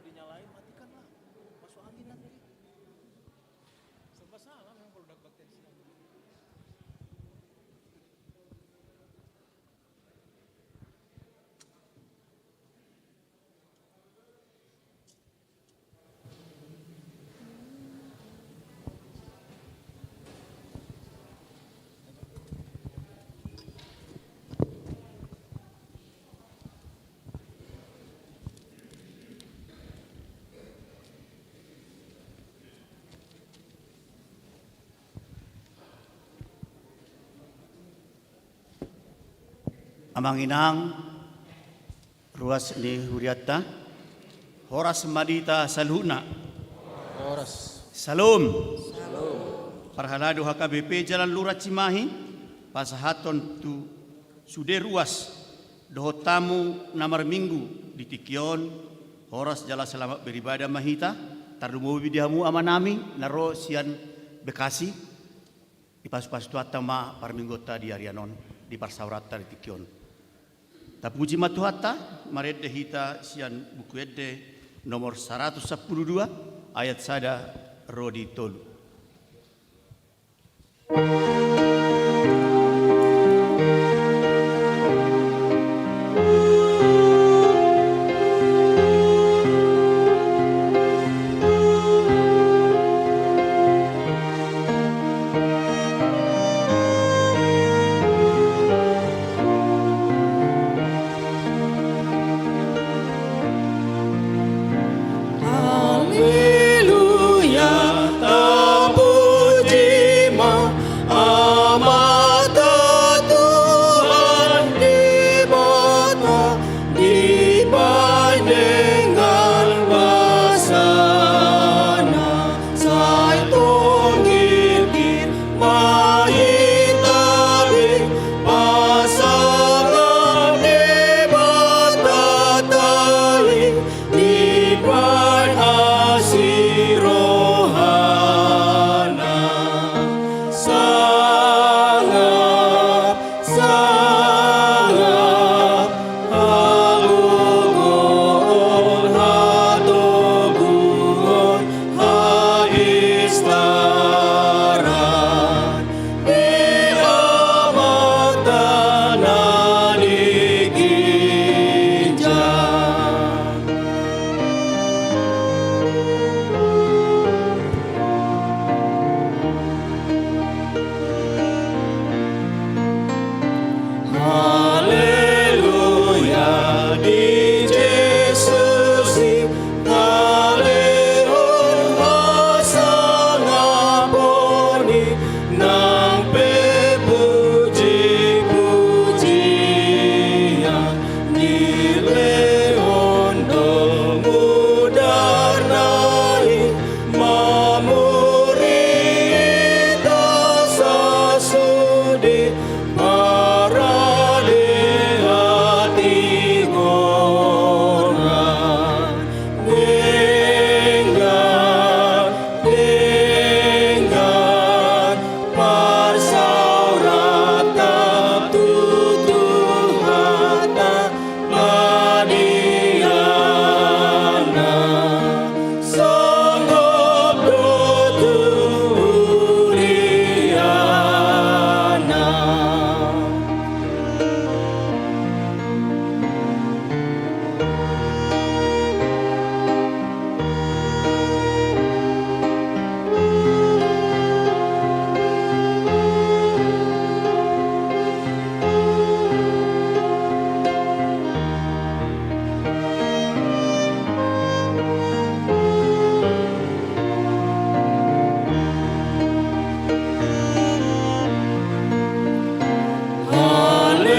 dinyalain, matikanlah. Masuk angin nanti. Serba salah memang kalau udah bakteri siang. Amang inang ruas ni huriata horas madita salhuna Horas. salum parhalado HKBP Jalan Lurah Cimahi pasahaton tu sude ruas doho tamu namar minggu di Tikion horas jala selamat beribadah mahita tardumo bidihamu amanami naro sian Bekasi ipas-pas tuata ma parminggota di Arianon di Parsaurata di Tikion. Tapuji matuhata maret dehita sian buku ede nomor 112 ayat sada rodi tolu.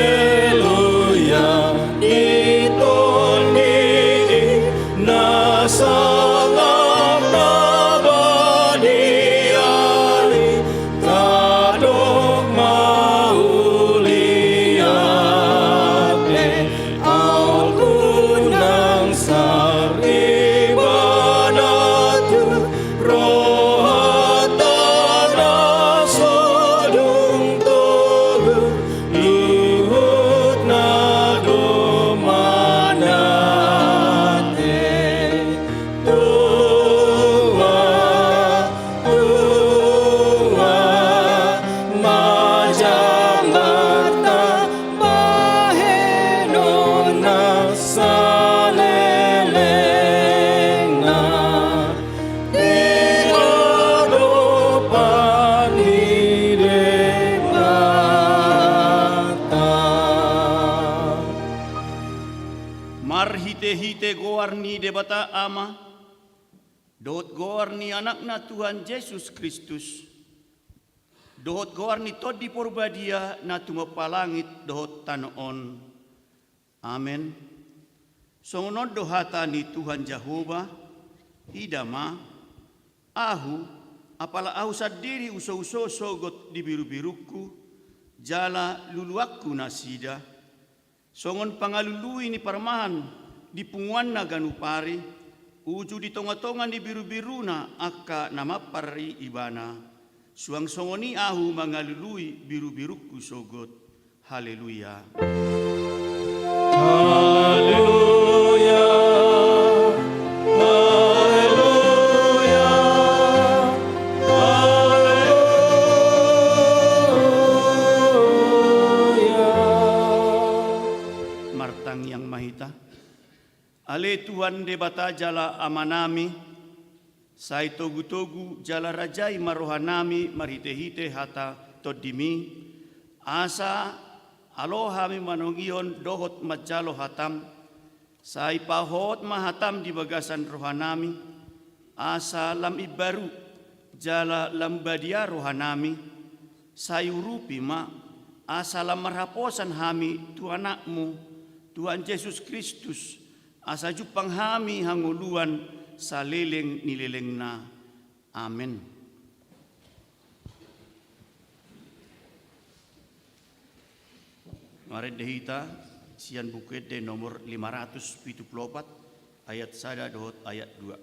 Haleluya, diton di ite goar ni debata ama, dohot goar ni anakna Tuhan Yesus Kristus, dohot goar ni todi porbadia na tumapalangit dohot tanon. Amen. Songonod dohata ni Tuhan Jehova, idama, ahu, apala ahu sadiri uso-uso sogot di biru-biruku, jala luluakku nasida, songon pangalului ni parmahan, di punguan na ganupari, uju di tonga-tongan di biru-biruna, akka namapari ibana, suang songoni ahu mangalului biru-biruku sogot. Haleluya. Haleluya, haleluya, haleluya. Martang yang mahita, ale Tuhan debata jala amanami, sai togu-togu jala rajai marohanami marhite-hite hata todimi, asa aloha mi manongion dohot majalo hatam, sai pahot mahatam di bagasan rohanami, asa lam ibaru jala lambadia rohanami, sai urupi ma, asa lam marhaposan hami Tuhanakmu, Tuhan Yesus Kristus, asa jupang hami hanguluan saleleng nilelengna. Amin. Mari dehita sian bukit de nomor 574 ayat 1 dohot ayat 2.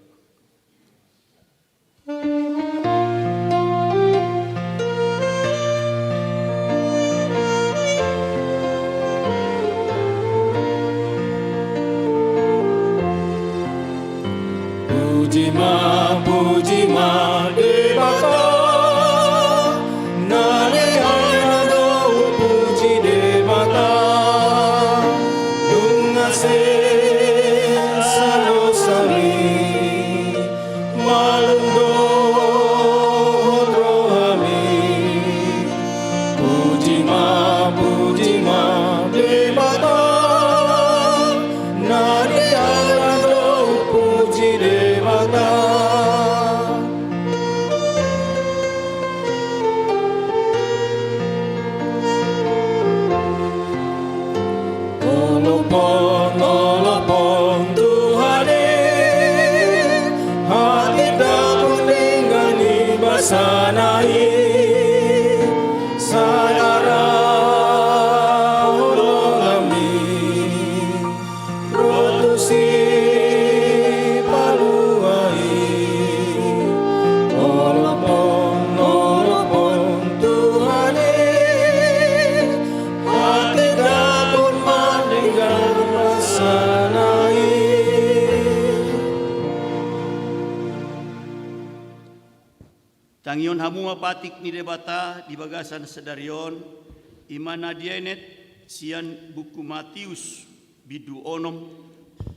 Puji ma debata, nale anado puji debata, dungase salo sami, malundo rohami. Puji ma debata, nale anado puji debata. Nolopon Tuhane, hati dapat dengan ibasanai, sayara hologami, rotusi paluai. Nolopon Tuhane, hati dapat mendengar sanai. Tangion hamua batik ni debata di bagasan sedarion, imana dienet sian buku Matius bidu onom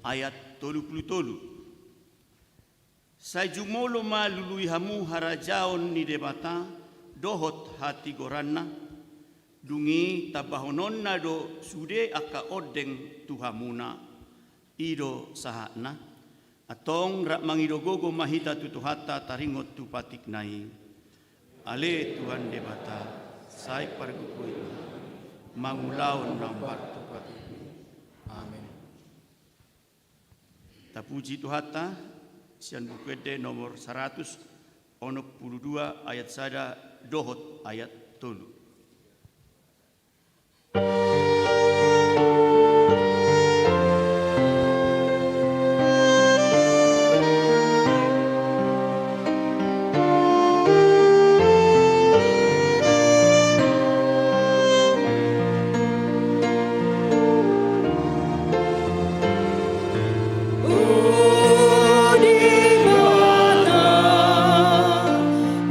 ayat 33. Sai jumolo ma lului hamu harajaon ni debata dohot hati goranna, dungi tabahononna do sude aka odeng tuhamuna ido sahana, atong rak mangidogogo mahita tutuhata taringot tu patik nai. Ale Tuhan debata, sai pargukui, mangulaon nambar tu patik. Amin. Tapuji tuhata, sian bukede nomor 100, onok 22 ayat sada dohot ayat tolu.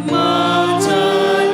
Macai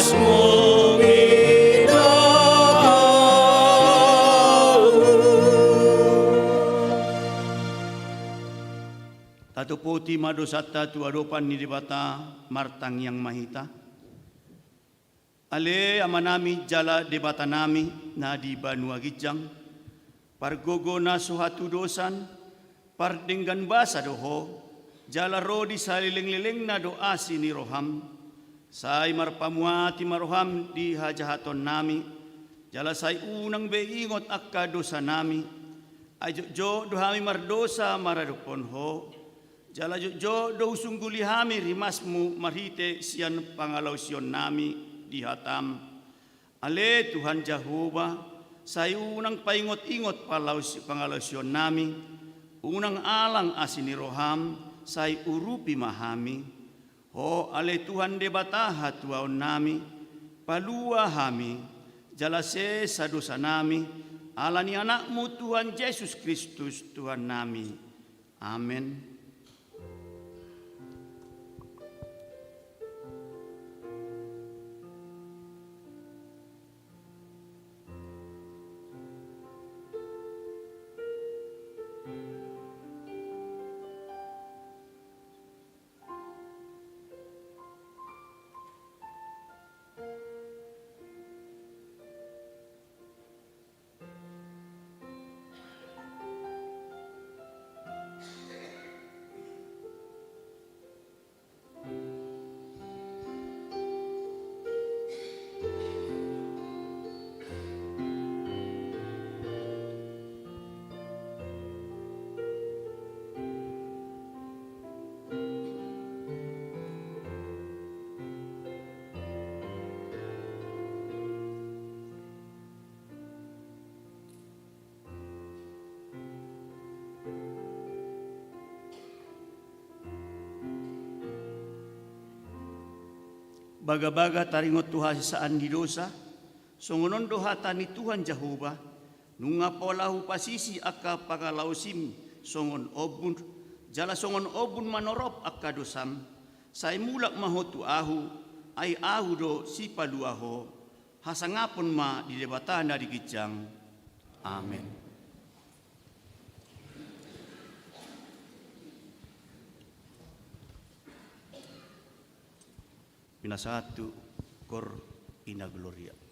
rimasmu Tatu poti madosata tu adopan ni debata martang yang mahita. Ale amanami jala debata nami na di Banua Gijang. Pargogo na suhatu dosan, pardenggan basa doho, jala rodi saliling-liling na doa sini roham. Say marpamuati maroham di hajahaton nami, jala say unang beingot akka dosa nami. Ajo jo dohami mardosa maradupon ho. Jala jo do sungguli hami rimasmu marhite sian pangalaw sion nami di hatam. Ale Tuhan Jehovah, say unang paingot-ingot pangalaw sion nami, unang alang asini roham, say urupi mahami. Ho ale Tuhan debataha tuaon nami, palua hami, jala se sa dosa nami, alani anakmu Tuhan Yesus Kristus Tuhan nami. Amen. Baga-baga taringot Tuhan saan di dosa, songonon dohata ni Tuhan Jehovah, nunga polahu pasisi akka pagalausim songon obun, jala songon obun manorop akka dosam, say mulak mahotu ahu, ay ahu do si paluaho, hasangapon ma di debatana di Gijang. Amen. Pinasatu cor ina gloria.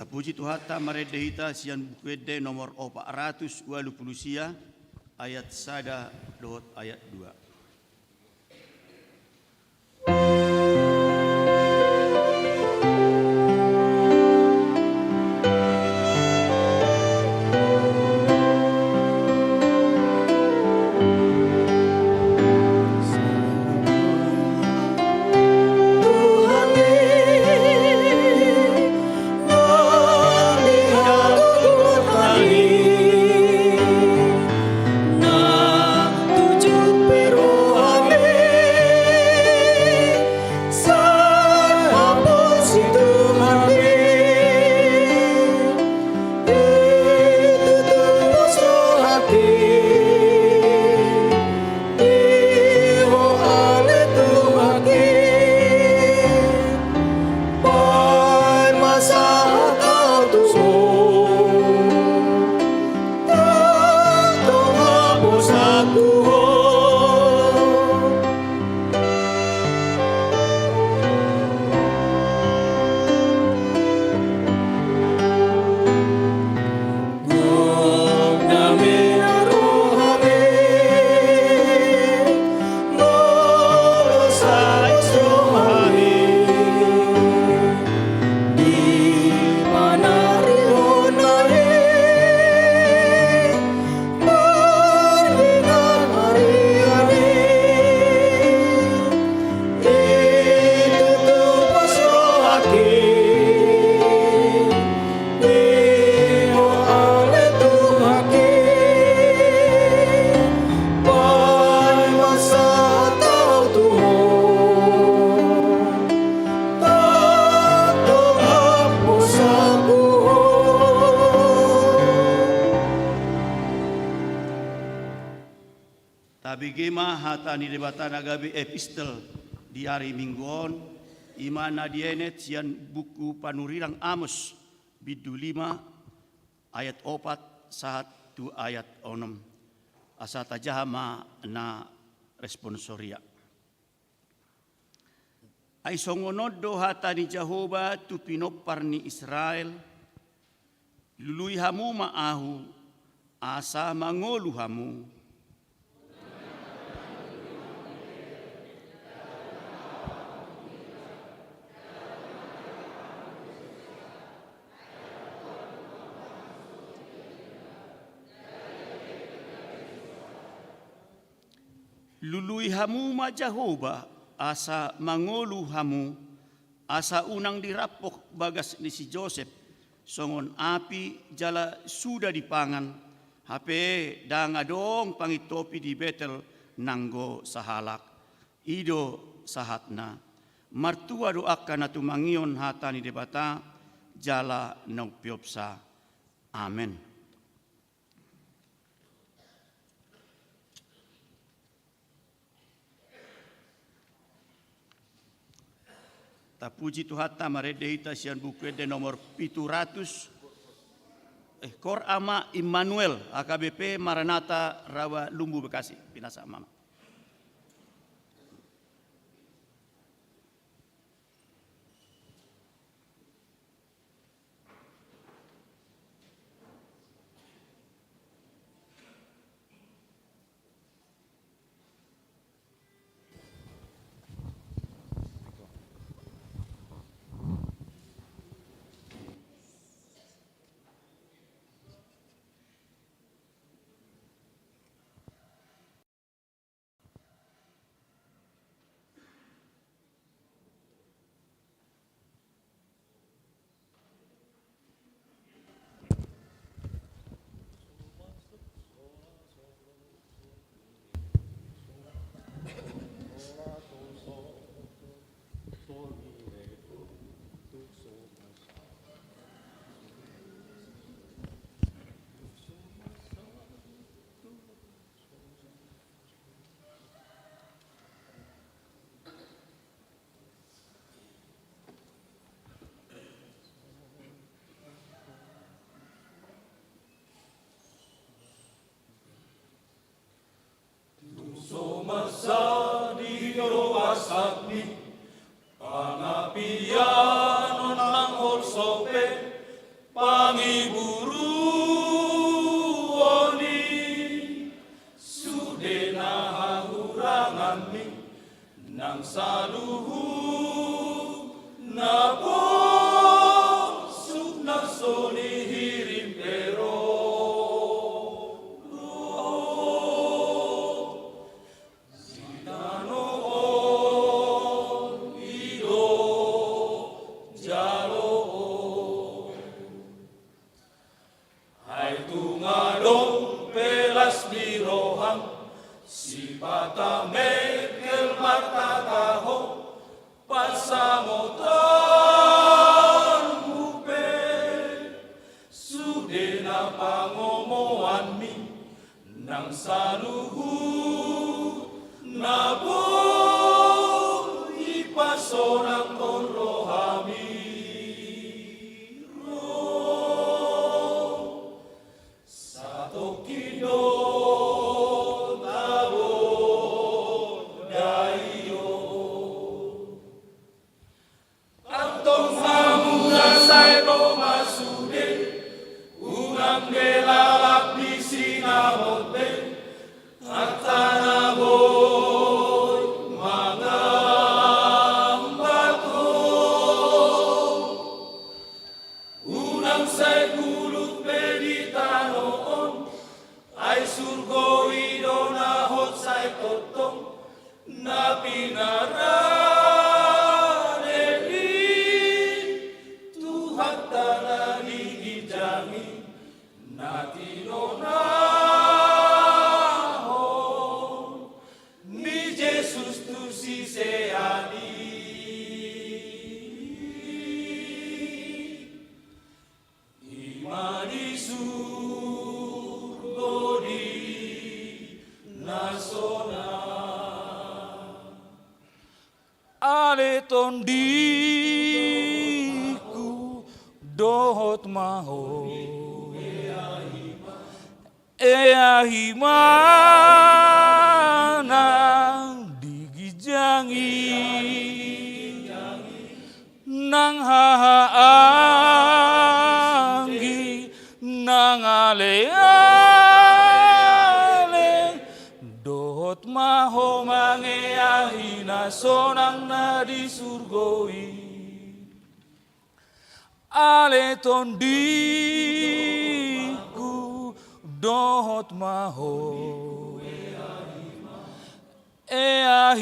Tapuji Tuhata maredehita sian bukwede nomor 480 sia ayat sada dot ayat 2. Tabigema hata ni debata nagabi epistel di hari mingguon imana dienet sian buku panurirang Amos bidu 5 ayat 4 sahat tu ayat 6 asa tajahama na responsoria. Ay songonodo hata ni Jehova tu pinopar ni Israel lului hamu maahu asa mangolu hamu. Lului hamu ma Jehova asa mangolu hamu asa unang dirapok bagas ni si Joseph songon api jala sudah dipangan hape dangadong pangitopi di Betel nanggo sahalak ido sahatna martua doakan atu mangion hata ni debata jala nongpiopsa amen. Tapuji Tuhata maredehita sian bukwede nomor 700 Kor Ama Immanuel AKBP Maranatha Rawa Lumbu Bekasi pinasa mama. Sumasa di roasakni pangapian ng orsope pangiburu oni sudena hahurangan mi nang saluhu nabo sukna soni hirim pero zidano ido jalo hai tungadong pelas birohang si bata mekel martataho pasamotan mupe sudena pangomoan mi nang saluhu nabo ipasonang konrohami satu kido tabo dayo antong hamuna say Roma sude unang gelalak di sinamote at tanaboy mga bato unang say kulot meditanoon ay surgo idonahot say totong na pinarani Tuhan tanani ijami natinonahon ni Jesus tu si seani imani surgo di nasona ale tondiku dohot maho ea himana digijangi nang hahaanggi nang ale-ale dohot maho mangeahi nasonang na di surgoi ale tondiku dohot maho ea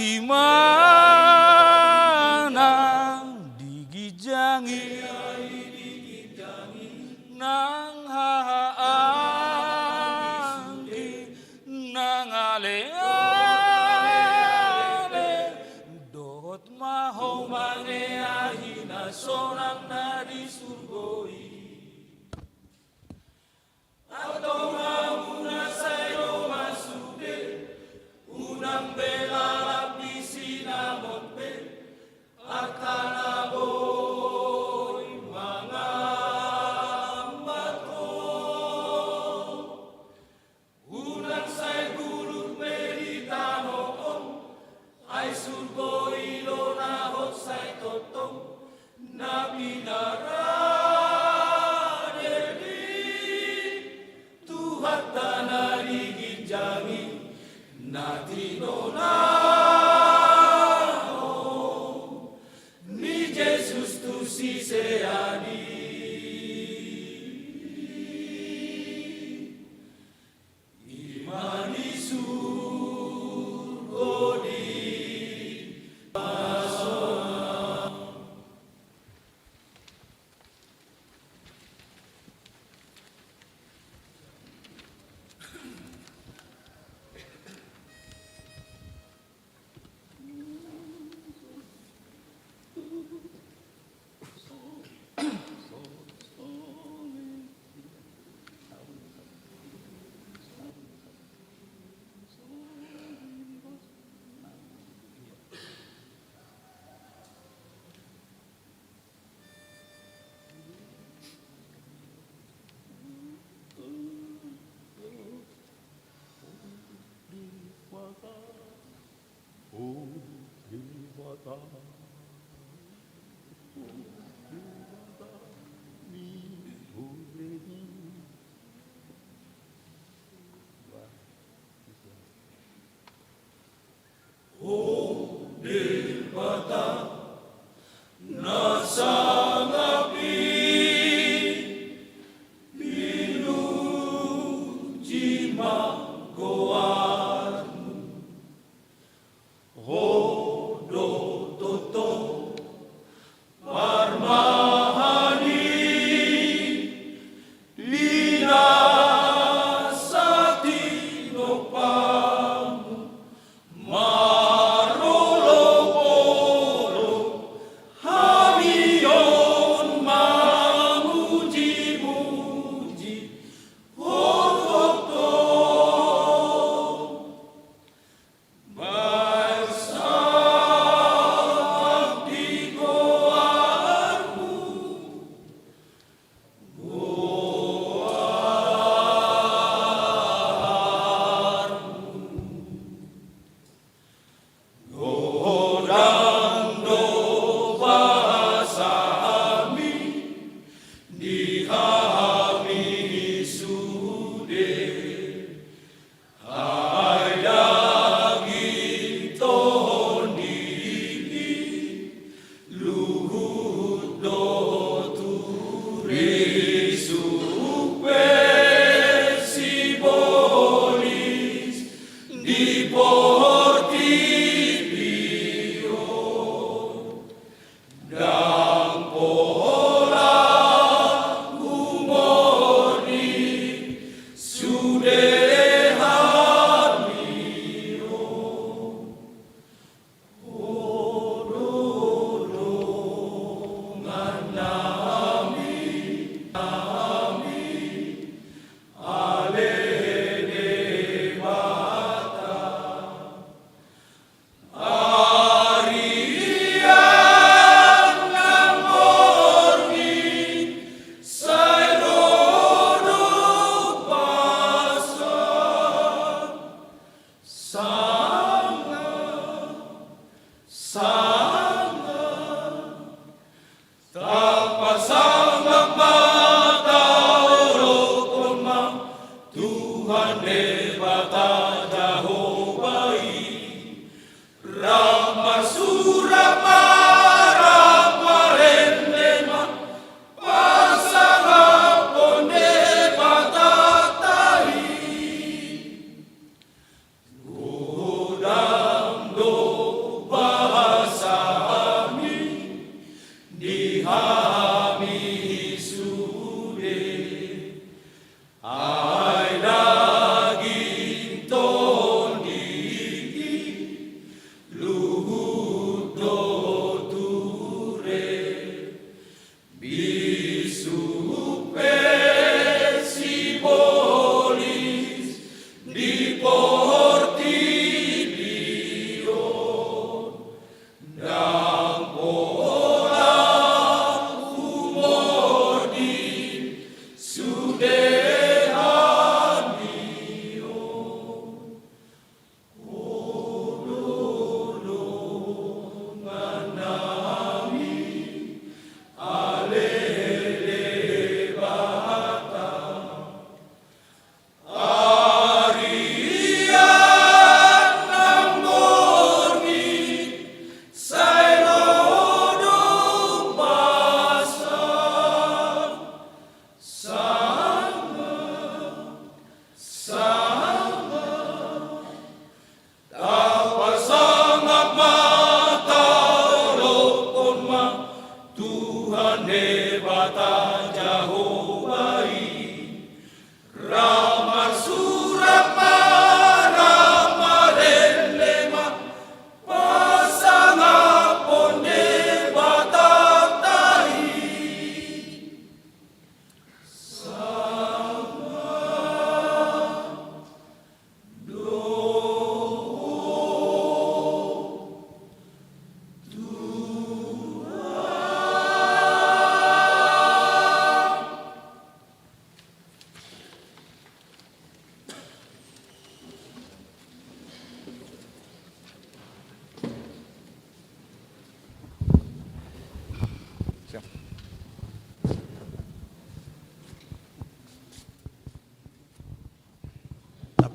himana digijangi nang hahaanggi nang ale-ale dohot maho mangeahi nasonang na di surgoi atau mamuna sayo masude unang belalap di sinamon pe atanaboy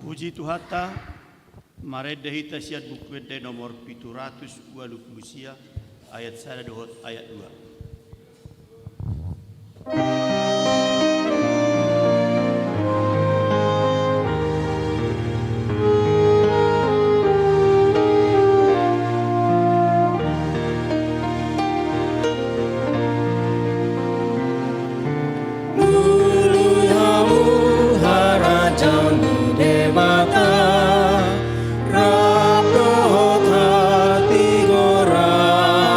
Puji Tuhata, mareda hita siat buku ede nomor 720 ayat 1 ayat 2. Rabdo hati gorana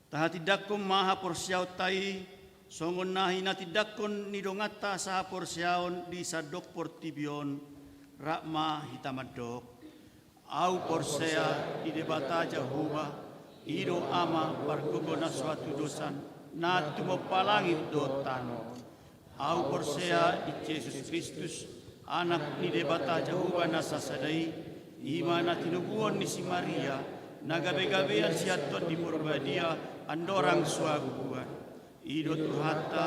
Tahatidakom maha porsiaw tai, songon nahi natidakon nidongata saha porsiaon di sadok portibion, rakma hitamadok. Au porsea di debata Jehovah, ido ama pargogo na suatu dosan, na tumopalangit dotano. Au porsea di Yesus Kristus, anak ni debata Jehovah na sasadai, ima na tinubuon ni si Maria, nagabe-gabean siatot di porbadia, andorang suaguguan. Ido tuhata,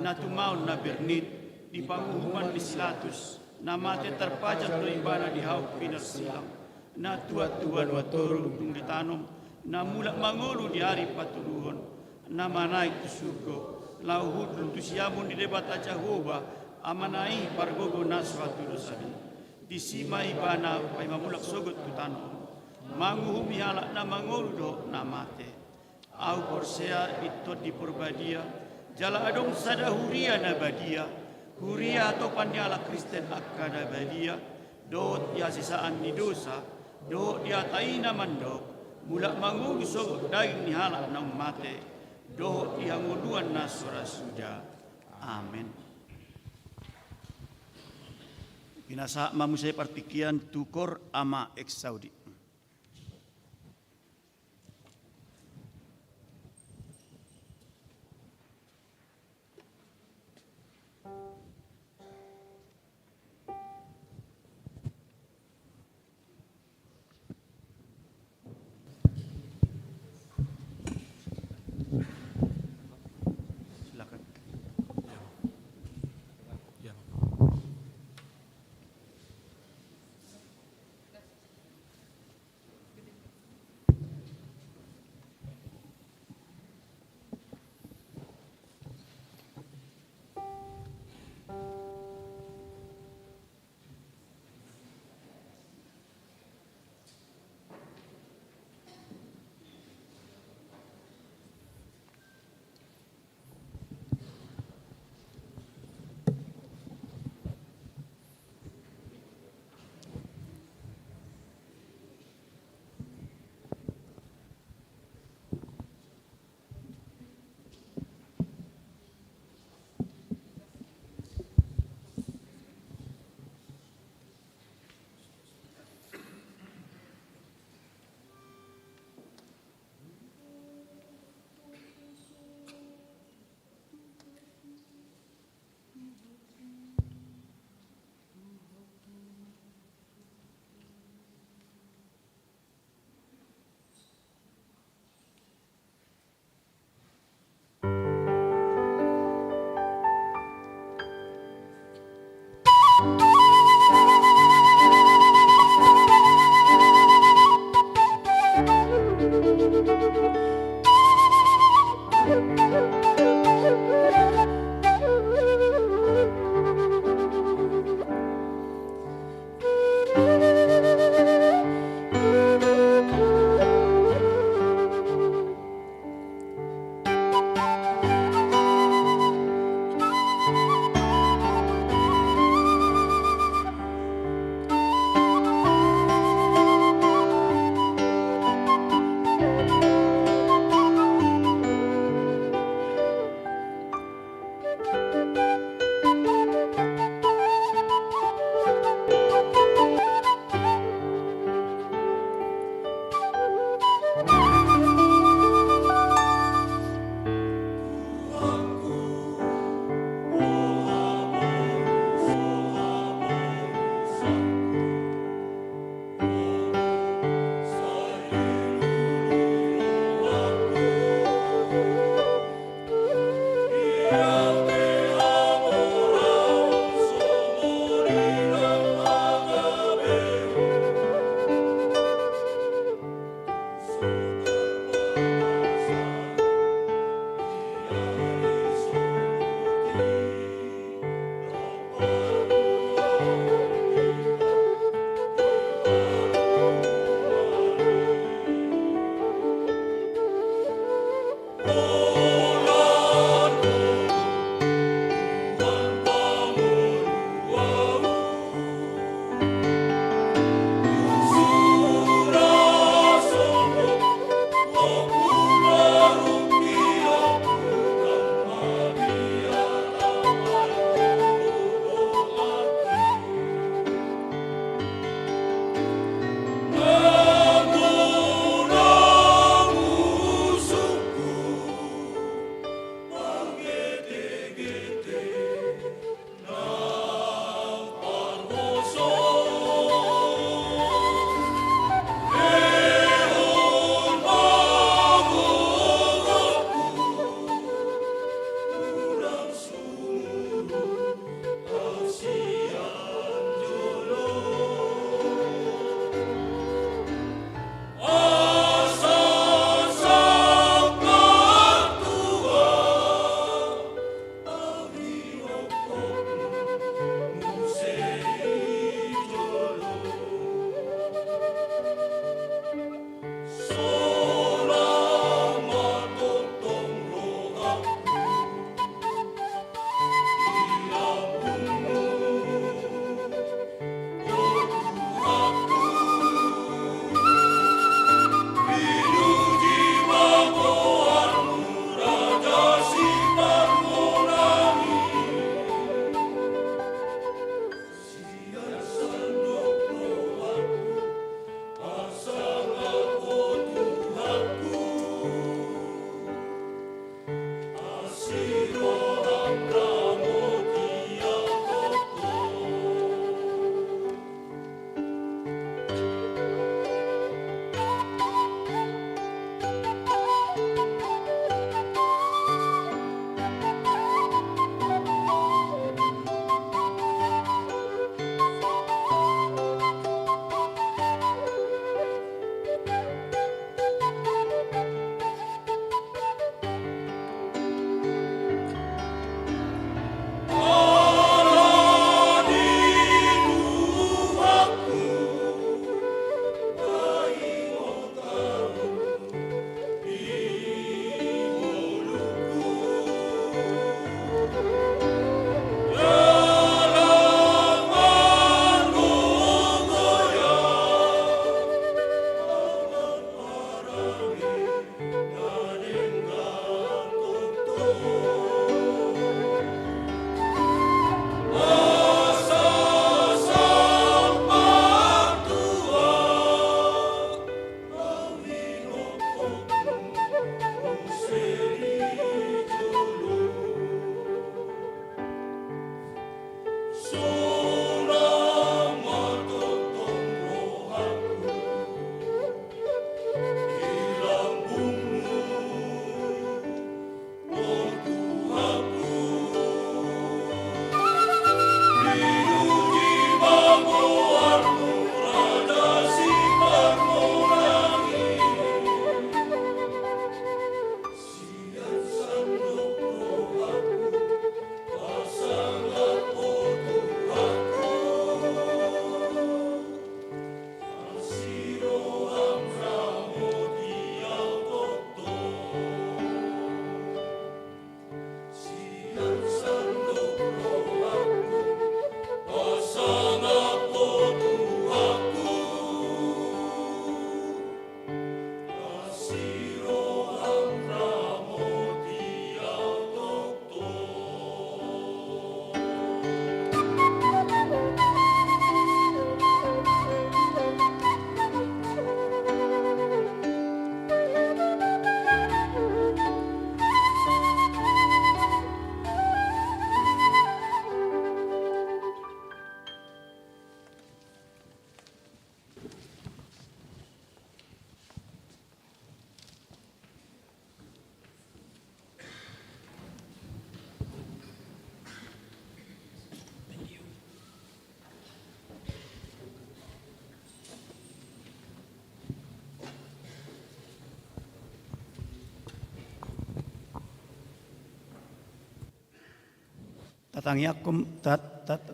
na tumaon na bernit, di panghuman di silatus, na mate terpajak do ibana di hauk pinarsilam, na tuat-tuan watoro dung ditanom, na mulak mangolu di hari patuluhon, na manai tu surgo, lauhud luntu siamun di debat Jehovah, amanai pargogo na suatu dosani. Di sima ibana pai mamulak sogot tu tanom, manguhumi halak na mangolu do na mate. Au porsea itu di porbadia, jala adong sada huria na badia, huria atau pandala Kristen akada badia, dot ya sisaan di dosa, dot dia taina mandok, mulak mangulu sogot daging ni halak nang mate, dot dia nguduan nasura suda. Amin. Pinasa mamusai partikian tukor ama eksaudi.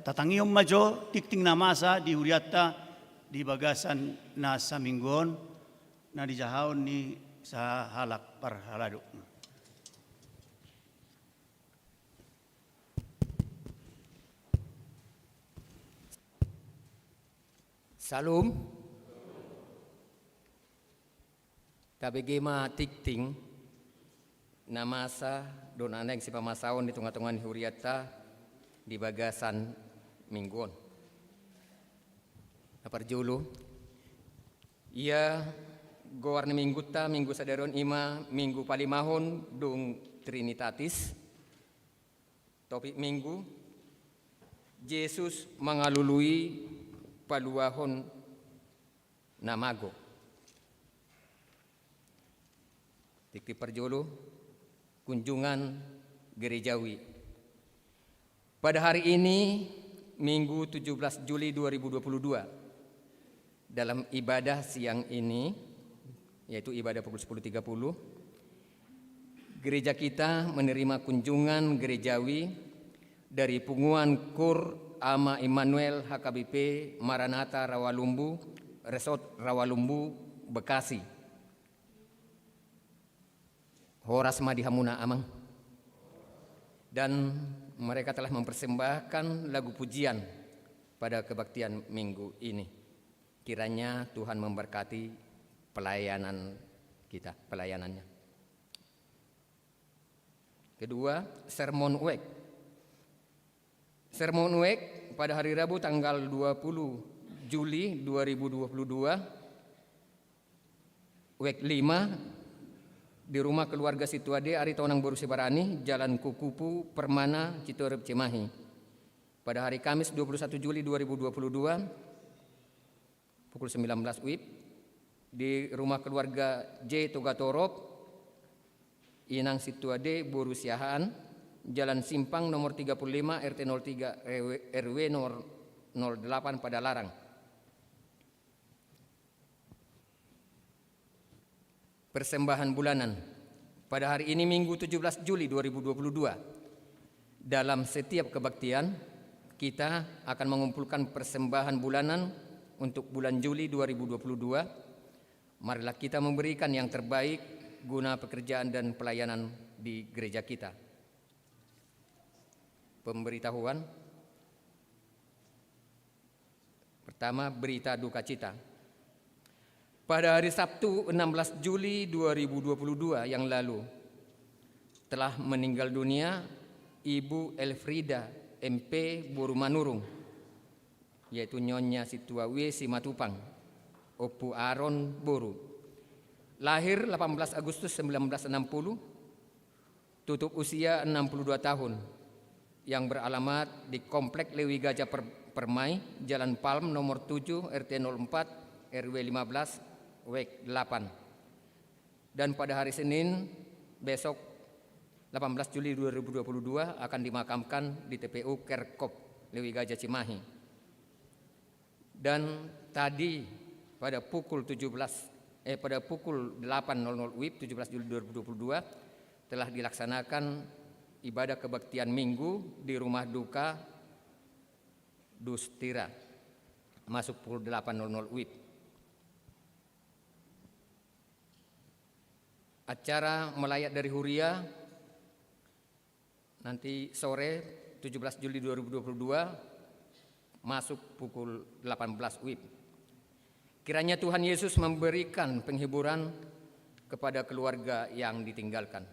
Tatangiom majo tikting namasa di huriata di bagasan na sa minggon na di jahon ni sa halak parhalado. Salum, kabegema tikting namasa don aneng si pamasaon di tunga-tungan huriata di bagasan mingguon. Naparjulu, ia goar ni mingguta minggu sadaron ima minggu palimahon dung Trinitatis. Topik minggu, Yesus mengalului paluahon namago. Tikti perjulu, kunjungan gerejawi. Pada hari ini, Minggu 17 Juli 2022, dalam ibadah siang ini, yaitu ibadah pukul 10.30, gereja kita menerima kunjungan gerejawi dari Punguan Kur Ama Immanuel HKBP Maranatha Rawalumbu, Resort Rawalumbu, Bekasi. Horas Madi Hamuna Amang. Dan mereka telah mempersembahkan lagu pujian pada kebaktian minggu ini. Kiranya Tuhan memberkati pelayanan kita, pelayanannya. Kedua, Sermon Week. Sermon Week pada hari Rabu tanggal 20 Juli 2022, Week 5, di rumah keluarga Situade Ari Tonang Boru Sebarani, Jalan Kukupu, Permana, Citorep, Cimahi. Pada hari Kamis 21 Juli 2022, pukul 19 WIB, di rumah keluarga J. Togatorop, Inang Situade, Boru Siahaan, Jalan Simpang nomor 35, RT 03, RW 08 pada Larang. Persembahan bulanan pada hari ini Minggu 17 Juli 2022. Dalam setiap kebaktian kita akan mengumpulkan persembahan bulanan untuk bulan Juli 2022. Marilah kita memberikan yang terbaik guna pekerjaan dan pelayanan di gereja kita. Pemberitahuan pertama, berita duka cita. Pada hari Sabtu 16 Juli 2022 yang lalu, telah meninggal dunia Ibu Elfrida MP Borumanurung, yaitu Nyonya Situawe Simatupang, Opu Aron Boru. Lahir 18 Agustus 1960, tutup usia 62 tahun, yang beralamat di Komplek Lewi Gajah Permai, Jalan Palm nomor 7 RT 04 RW 15 WEK 8. Dan pada hari Senin besok 18 Juli 2022 akan dimakamkan di TPU Kerkop Lewi Gajah Cimahi. Dan tadi pada pukul 8.00 WIB 17 Juli 2022 telah dilaksanakan ibadah kebaktian Minggu di rumah duka Dustira, masuk pukul 8.00 WIB. Acara melayat dari Huria nanti sore 17 Juli 2022 masuk pukul 18 WIB. Kiranya Tuhan Yesus memberikan penghiburan kepada keluarga yang ditinggalkan.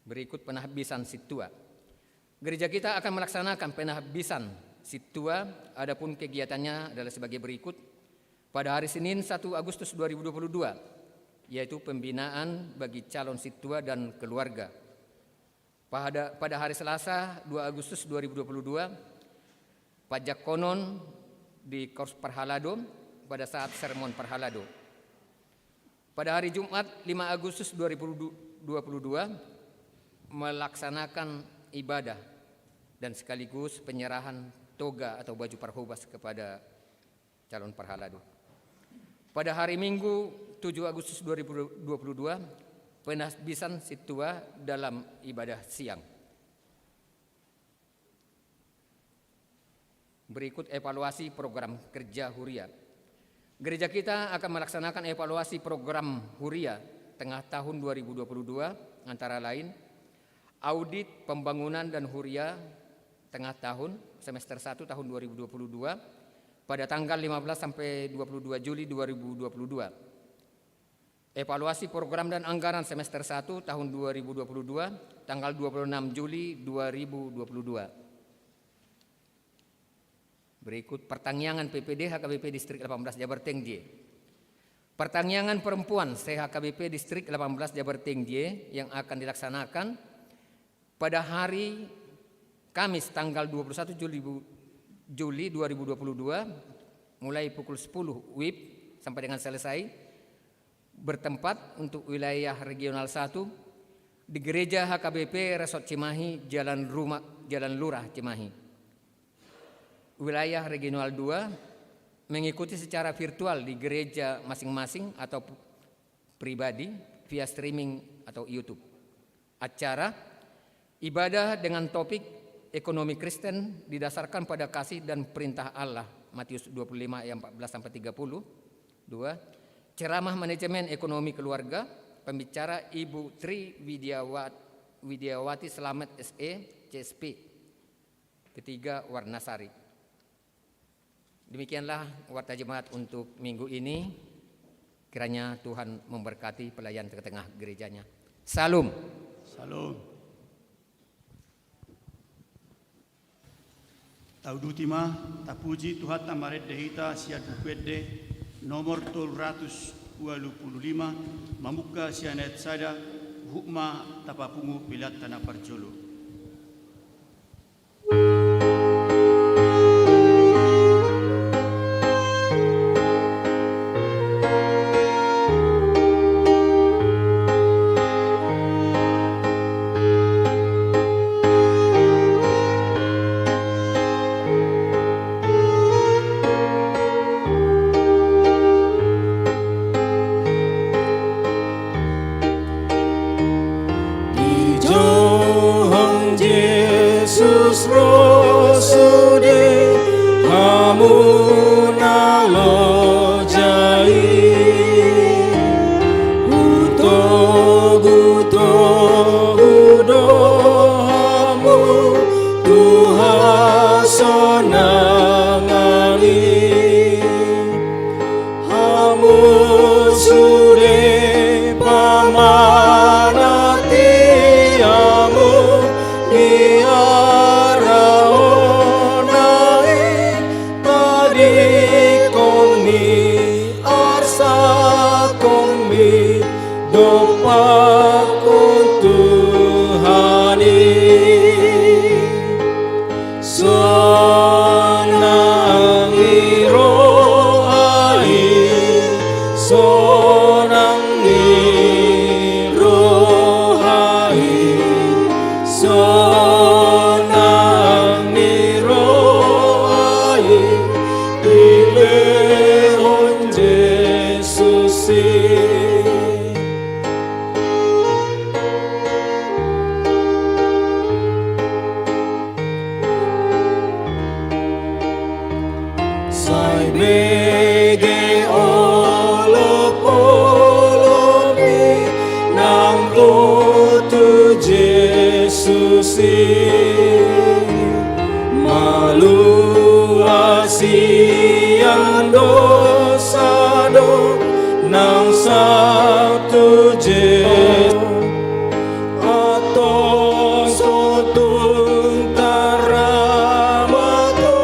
Berikut penahbisan Situa. Gereja kita akan melaksanakan penahbisan Situa, adapun kegiatannya adalah sebagai berikut. Pada hari Senin 1 Agustus 2022, yaitu pembinaan bagi calon Situa dan keluarga. Pada hari Selasa 2 Agustus 2022, pajak konon di Kors Parhalado pada saat sermon Parhalado. Pada hari Jumat 5 Agustus 2022, melaksanakan ibadah dan sekaligus penyerahan toga atau baju parhobas kepada calon Parhalado. Pada hari Minggu 7 Agustus 2022, penahbisan Situa dalam ibadah siang. Berikut evaluasi program kerja Huria. Gereja kita akan melaksanakan evaluasi program Huria tengah tahun 2022, antara lain audit pembangunan dan Huria tengah tahun semester 1 tahun 2022 pada tanggal 15 sampai 22 Juli 2022. Evaluasi program dan anggaran semester 1 tahun 2022 tanggal 26 Juli 2022. Berikut pertanyaan PPD HKBP Distrik 18 Jabarteng J. Pertanyaan perempuan CHKBP Distrik 18 Jabarteng J yang akan dilaksanakan pada hari Kamis tanggal 21 Juli 2022 mulai pukul 10 WIB sampai dengan selesai, bertempat untuk wilayah regional 1 di Gereja HKBP Resort Cimahi, Jalan Lurah Cimahi. Wilayah regional 2 mengikuti secara virtual di gereja masing-masing atau pribadi via streaming atau YouTube. Acara ibadah dengan topik ekonomi Kristen didasarkan pada kasih dan perintah Allah, Matius 25 ayat 14 sampai 30. 2. Ceramah manajemen ekonomi keluarga, pembicara Ibu Tri Widiawati Slamet SE, CSP. Ketiga, Warnasari. Demikianlah warta jemaat untuk minggu ini. Kiranya Tuhan memberkati pelayan tengah gerejanya. Salam. Salam. Taudutima tapuji Tuhan tamaret dehita siat bupede nomor 225 mamuka sianet sada hukma tapapungu pilat tanah parjolo. Sure pama Aku tu Yesusi malu asian dosa do nang satu Yesus atong sotung taramato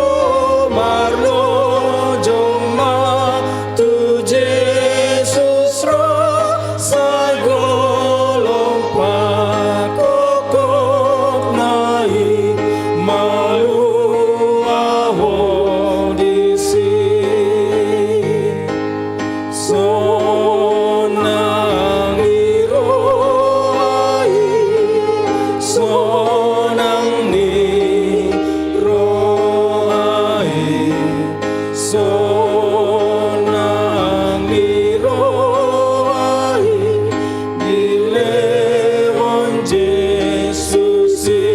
marlo joma tu Jesus ro sa golong pakokop nai malu aho disi sonang iroai sonang ni roai sonang ni roai dilewon Yesusi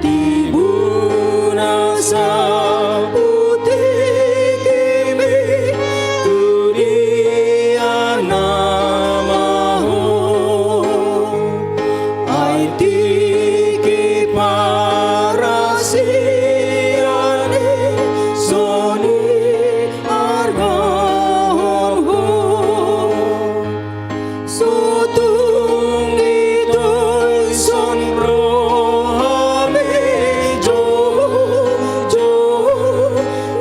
Tibuna sa putih kini dunia namaho ai tiki parasiane soni argaho Sotung ito'y sonrohame jo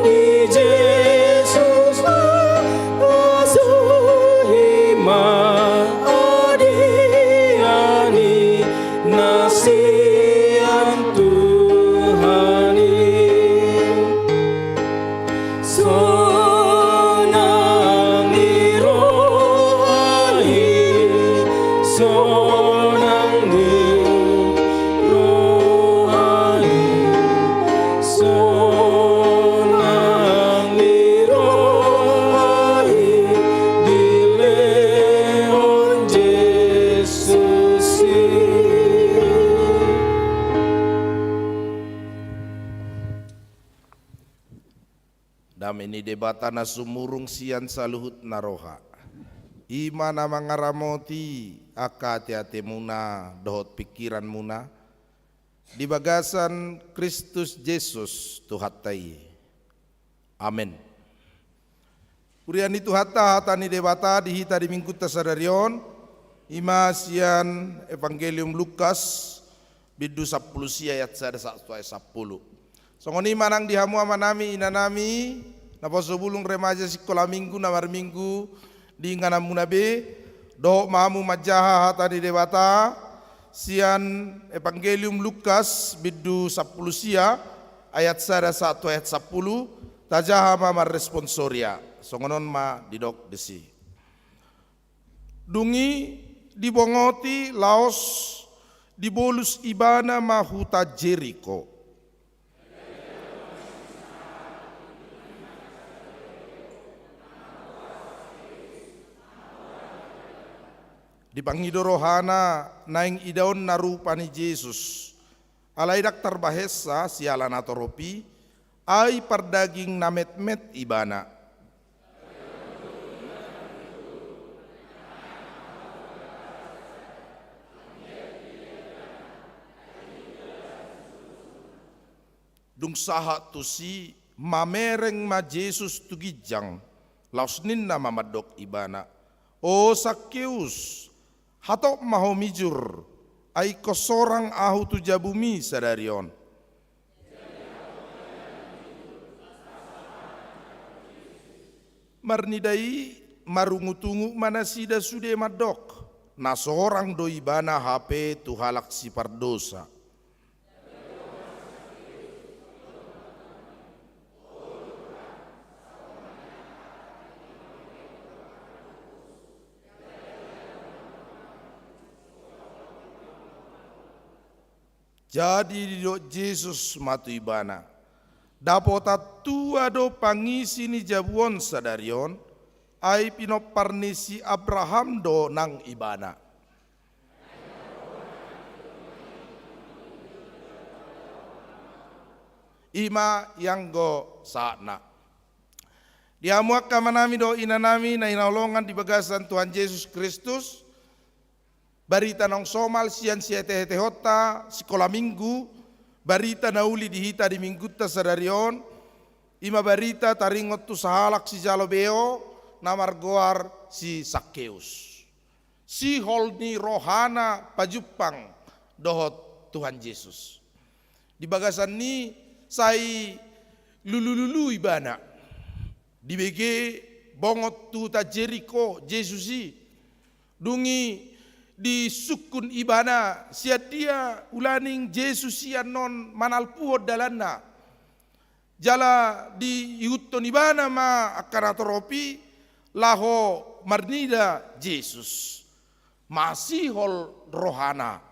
ni Jesus asuhima adiani nasian Tuhani sonang iroai sonang iroai sonang iroai dilehon Yesusi Dam ini debatana sumurung sian saluhut naroha. Imana mangaramoti akati atemuna dohot pikiran muna. Di bagasan Kristus Yesus Tuhatai. Amin. Urian itu hatta hatani debata dihita di minggu tasadarion. Ima sian Evangelium Lukas bidu 10 ayat 1 ayat 10. Songoni manang dihamu amanami inanami naposo bulung remaja sekolah minggu namar minggu di ngana munabe do mamu majaha hatani debata sian Evangelium Lukas bidu 10 ayat 1 ayat 10 tajaha mamar responsoria songonon ma didok desi dungi dibongoti laos dibolus ibana mahuta Jericho di pangidorohana naing idaon narupani Yesus alaidak terbahesa sialan atoropi ai pardaging namet-met ibana dung saha tusi mamereng ma Yesus tugijang laos ninna mamadok ibana o Sakeus hatok maho mijur ai kosorang ahu tu jabumi sadarion marnidai marungutungu manasida sude madok na sorang doi bana HP tu halak si pardosa jadi do Yesus matu ibana dapota tua do pangisi ni jabuon sadarion ai pinoparnisi Abraham do nang ibana ima yang go sana. Diamuak kamanami do inanami na inaulongan di bagasan Tuhan Yesus Kristus. Barita nong somal sian siete hota sekolah minggu. Barita nauli dihita di minggu ta sadarion. Ima barita taringot tu sahalak si jalobeo namar goar si Sakeus. Si holni rohana pajupang dohot Tuhan Yesus. Di bagasan ni sai lulu ibana. Di BG bongot tu ta Jericho Yesusi. Dungi di sukun ibana siat dia ulaning Yesusi non manalpuod dalana. Jala di iuton ibana ma akaratoropi laho marnida Yesus. Masih hol rohana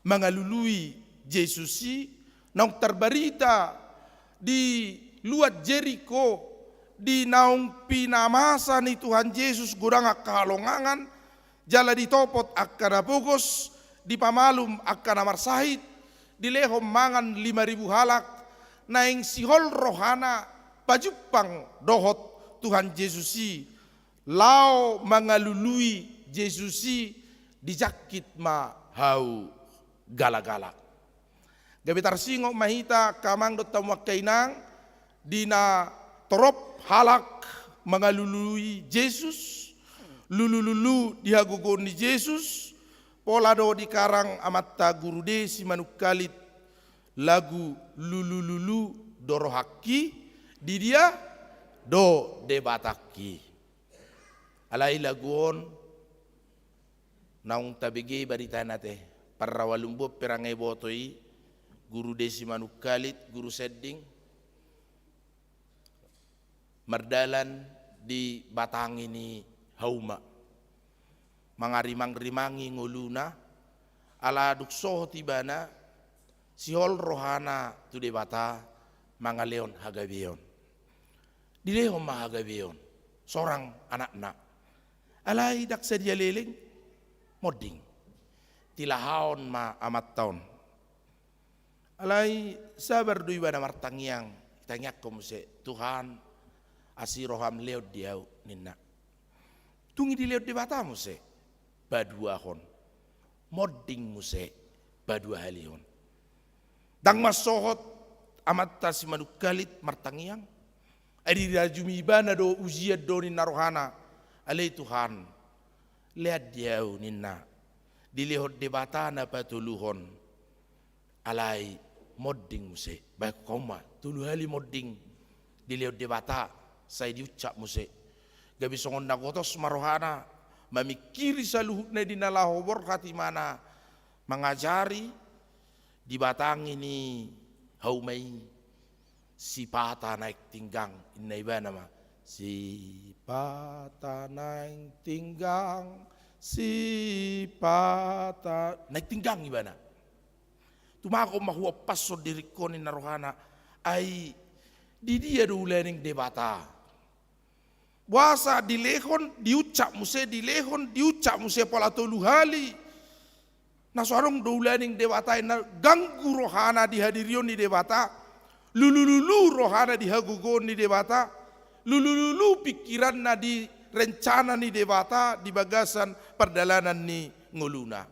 mengalului Yesusi nong terbarita di luar Jericho di naung pinamasa ni Tuhan Yesus gurang kalongangan jala ditopot akkana bogos di pamalum akkana marsahit di lehom mangan 5.000 halak naing sihol rohana pajupang dohot Tuhan Yesusi lao mangalului Yesusi dijakit ma hau gala-gala gabitar singok mahita kamang do tamuak kainang dina torop halak mengalului Yesus, lulu dihagugon ni Yesus, pola do di karang amatta guru de si manukalit lagu lulu dorohaki di dia do debataki. Alai laguon naung tabigi barita nate parrawalumbo perangai botoi guru de si manukalit guru sedding mardalan di batang ini hauma mangarimang-rimangi nguluna ala duksoh tibana sihol rohana tu de bata mangaleon hagabion dilehom mahagabion sorang anak-anak alai dak sedia leling moding tilahaon ma amat taon alai sabar dui bana martangiang tanyak komse Tuhan asi roham leod diau ninna tungi di leod di batamu se badua hon modding muse badua halihon dang masohot amat tasi manukalit martangiang adi rajumi bana do ujiat do ninna rohana alai Tuhan lead diau ninna di leod di batana patuluhon alai modding muse baik koma tulu hali modding di leod di bata saya diucap muse gabi songon nagotos marohana memikiri saluhutna di nalahobor hati mana mengajari di batang ini haumai si pata naik tinggang inna ibana ma si pata naik tinggang si pata naik tinggang ibana tumako mahuwa paso dirikon in narohana ai di dia dulaning debata wasa dilehon diucap muse pola tolu hali nasorong dulaning debata na ganggu rohana dihadirion di debata lulu rohana dihagugon di debata lulu pikiran na di rencana ni debata di bagasan perdalanan ni nguluna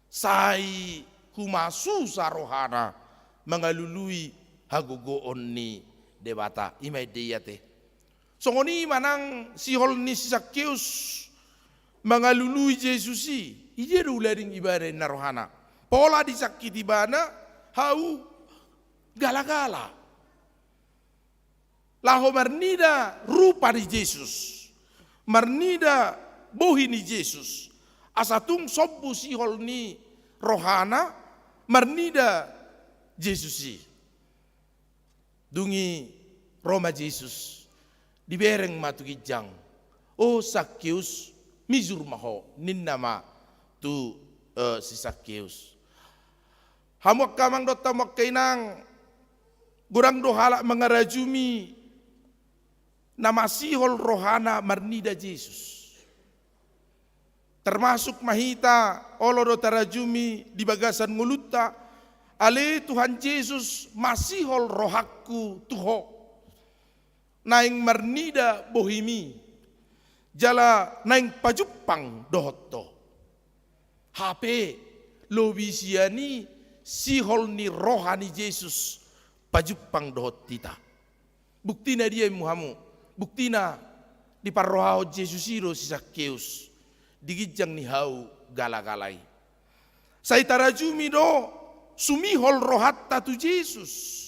sai kumasu sa rohana mengalului hagugoon ni debata imay deyate songoni manang sihol ni si Sakeus mengalului Yesusi ije dularing ibadah narohana pola disakiti bana hau gala-gala laho marnida rupa ni Yesus marnida bohi ni Yesus asatung sobu sihol ni rohana marnida Yesusi dungi Roma Yesus dibereng matugijang o Sakeus mizur maho ninna ma tu si Sakeus hamuak kamang dot tamak kainang gurang dohala mengarajumi nama sihol rohana marnida Yesus termasuk mahita olo do tarajumi di bagasan ngulutta Ale Tuhan Yesus masihol rohakku tuho. Naing marnida bohimi. Jala naing pajupang dohoto. HP lobisiani sihol ni rohani Yesus pajupang dohot tita. Buktina dia muhamu. Buktina di parrohao Yesus iro si Zakheus. Digijang ni hau gala-galai. Saitara jumi do sumihol rohat tatu Yesus.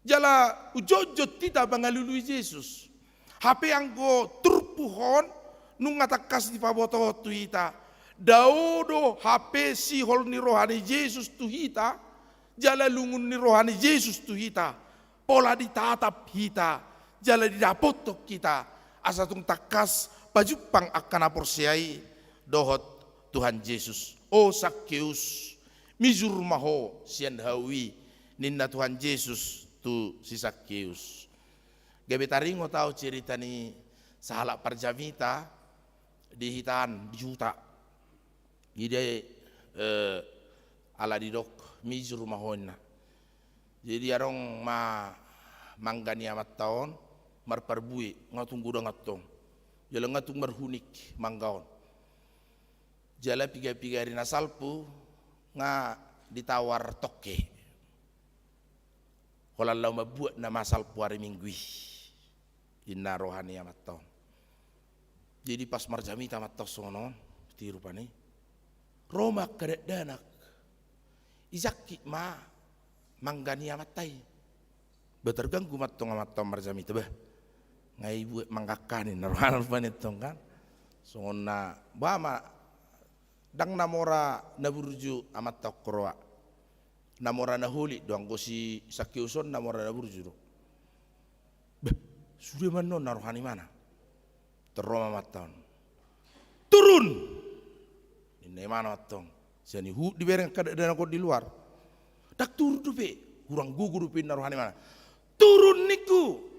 Jala ujojot tita bangalului Yesus. HP anggo turpuhon nung ngatakas di paboto tuita. Daudo HP sihol ni rohani Yesus tuhita. Jala lungun ni rohani Yesus tuhita. Pola ditatap hita. Jala didapotok kita. Asatung takas pajupang akan aporsiai dohot Tuhan Yesus. O Zakheus, mijur maho sian hawi ninna Tuhan Yesus tu si Zakheus. Gabe taringo tahu cerita ni sahala parjamita di hitan di juta. Ide ala di dok mijur mahonna. Jadi arong manggani amat tahun marparbui ngatung guda ngatong. Jala ngatung marhunik manggaon. Jala piga-piga rina salpu nga ditawar toke. Kalau mabuat nama salpu hari minggu. Inna rohani amat tahun. Jadi pas marjamita amat tahun sono tiru pani. Roma kadet danak. Izaki manggani amat tai. Beterganggu matong amat tahun marjamita bah. Ngai buat manggakanin rohani panetong kan. Sona bama dang namora naburju amat takroa. Namora nahuli doang ko si Zakheuson namora naburju. Sudah mana narohani mana? Teroma matang. Turun. Ini mana matang? Sini di bereng kada ko di luar. Tak turun dupe. Kurang gugur dupe narohani mana? Turun niku.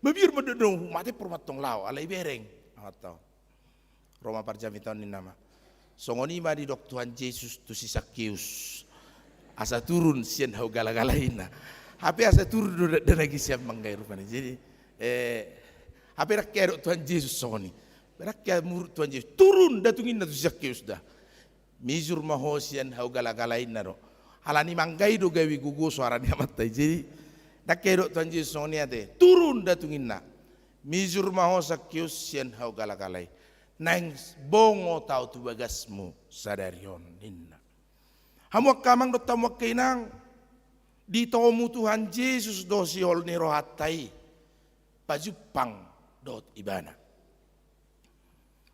Babir mededong mati permatong lau alai bereng matang. Roma parjamitan ni nama. Songoni ma di dok Tuhan Yesus tu si Zakheus. Asa turun sian hau gala-galaina. Hape asa turun dan lagi siap manggai rupanya. Jadi hape rakyat dok Tuhan Yesus songoni. Rakyat murid Tuhan Yesus turun datungin na tu si Zakheus dah. Mizur maho sian hau gala-galaina ro. Halani manggai do gawi gugu suara ni amat. Jadi rakyat dok Tuhan Yesus songoni ate turun datungin na. Mizur maho Zakheus sian hau gala-galai. Nang bongo tau tu bagasmu sadarion ninna. Hamuak kamang dot tamuak kainang di tomu Tuhan Yesus do sihol ni rohatai pajupang dot ibana.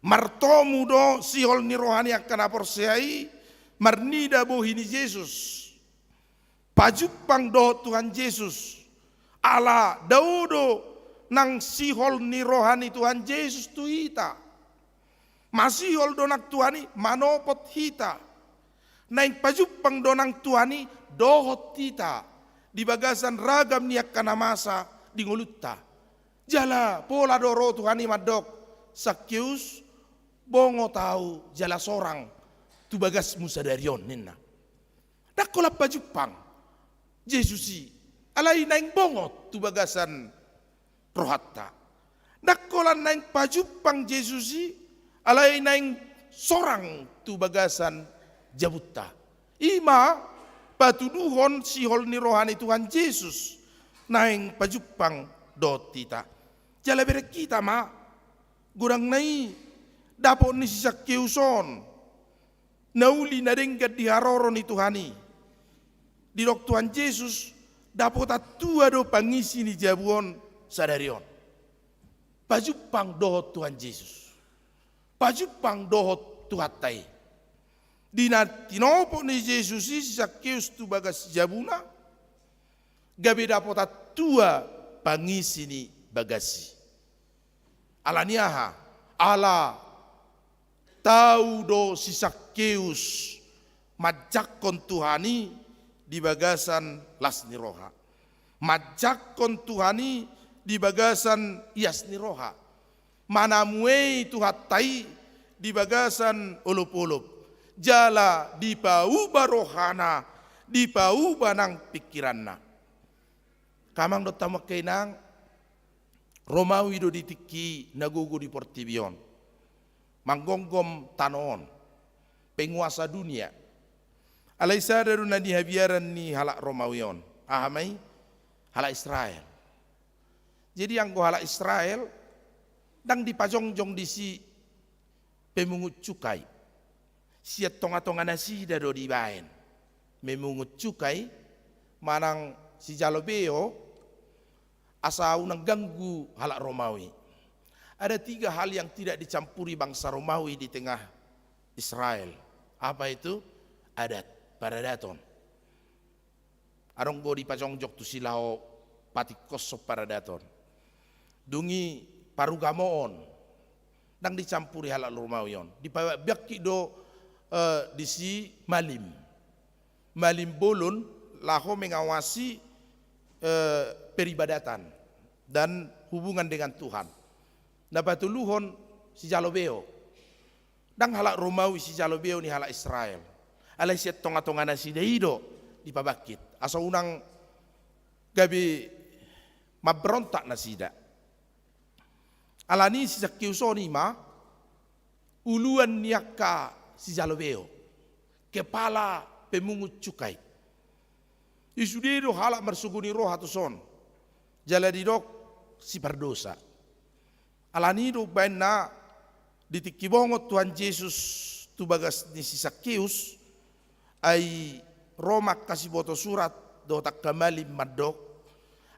Martomu do sihol ni rohani akan aporsiai marnida bohini Yesus. Pajupang dot Tuhan Yesus ala daudo nang sihol ni rohani Tuhan Yesus tu ita. Masih hol donak Tuhani manopot hita. Naing pajupang donang Tuhani dohot hita. Di bagasan ragam niak kana masa di ngulutta. Jala pola doro Tuhani madok. Zakheus bongo tahu jala sorang. Tu bagas musadarion ninna. Dakola pajupang. Jesusi. Alai naing bongot tu bagasan rohatta. Dakola naing pajupang Jesusi. Alai naing sorang tu bagasan jabutta. Ima patuduhon sihol ni rohani Tuhan Yesus. Naing pajupang dotita. Jala bere kita ma. Gurang nai dapot ni si Zakheuson. Nauli na denggat di haroron ni Tuhani. Di dok Tuhan Yesus dapot atua do pangisi ni jabuon sadarion. Pajupang dohot Tuhan Yesus. Pajupang dohot tuhatai. Dina tinopo ni Yesus si Zakheus tu bagas jabuna. Gabe dapot atua pangisi ni bagasi. Alaniaha ala tahu do si Zakheus majakon Tuhani di bagasan lasni roha. Majakon Tuhani di bagasan iasni roha. Manamuei tuhatai di bagasan ulup-ulup. Jala di pau barohana di pau banang pikiranna. Kamang do tamak kainang Romawi do ditiki nagugu di Portibion. Manggonggom tanon penguasa dunia. Alai sadaru na dihabiaran ni halak Romawion. Ahamai halak Israel. Jadi yang go halak Israel dang dipajongjong di si pemungut cukai. Siat tonga-tonga nasi dado di baen. Memungut cukai manang si Jalobeo asa unang ganggu halak Romawi. Ada 3 hal yang tidak dicampuri bangsa Romawi di tengah Israel. Apa itu? Adat, paradaton. Arong go di pajongjok tu silao patikoso paradaton. Dungi parugamoon. Nang dicampuri halak Romawion. Di pabaki do di si malim. Malim bolon laho mengawasi peribadatan dan hubungan dengan Tuhan. Napatuluhon si Jalobeo. Dang halak Romawi si Jalobeo ni halak Israel. Alai siat tonga-tonga nasi deido di pabakit. Asa unang gabi mabrontak nasida. Alani si Zakiusoni ma uluan niaka si Jalobeo. Kepala pemungut cukai. Isudero halak mersuguni roh hatuson. Jaladidok si berdosa. Alanido baina ditikibongot Tuhan Yesus tu bagas ni si Zakius ay romak kasih boto surat do tak kamali madok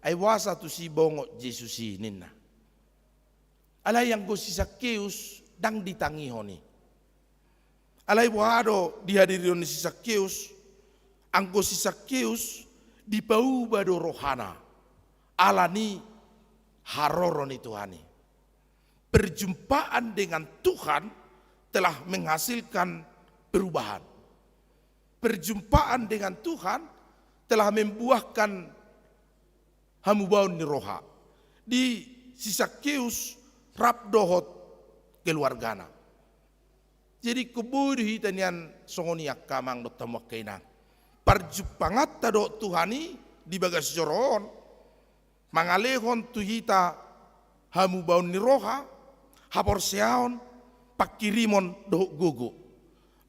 ay wasa tu si bongot Yesus ninna. Alay yang go si Zakius dang ditangihoni. Alay wado dihadiri ni si Zakius anggo si Zakius dipauba do rohana. Alani haroron itu Tuhani. Perjumpaan dengan Tuhan telah menghasilkan perubahan. Perjumpaan dengan Tuhan telah membuahkan hamubaun ni roha. Di si Zakius rap dohot keluargana. Jadi kebuduhi tanian songoniak kamang do tamak kainang. Perjumpangat tado Tuhani di bagas joron mangalehon tuhita hamubaun ni roha. Hapor seaon pakirimon dohok gogo.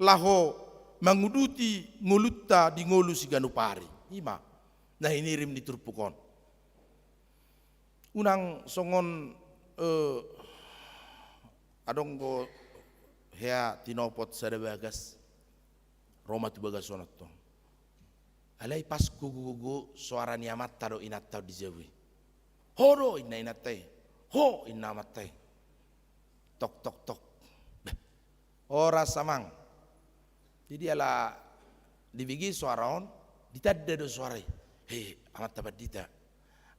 Laho manguduti ngulutta di ngolu si ganupari. Ima. Nah ini rim diturpukon. Unang songon adong go hea tinopot sada bagas. Roma tu bagas sonot tong. Alai pas gugu suara niamat tado inat tau dijawi. Horo ina inatai. Ho ina matai. Tok tok tok. Ora samang. Jadi ala dibigi suaraon ditadda do suara. Hei amat tabadita.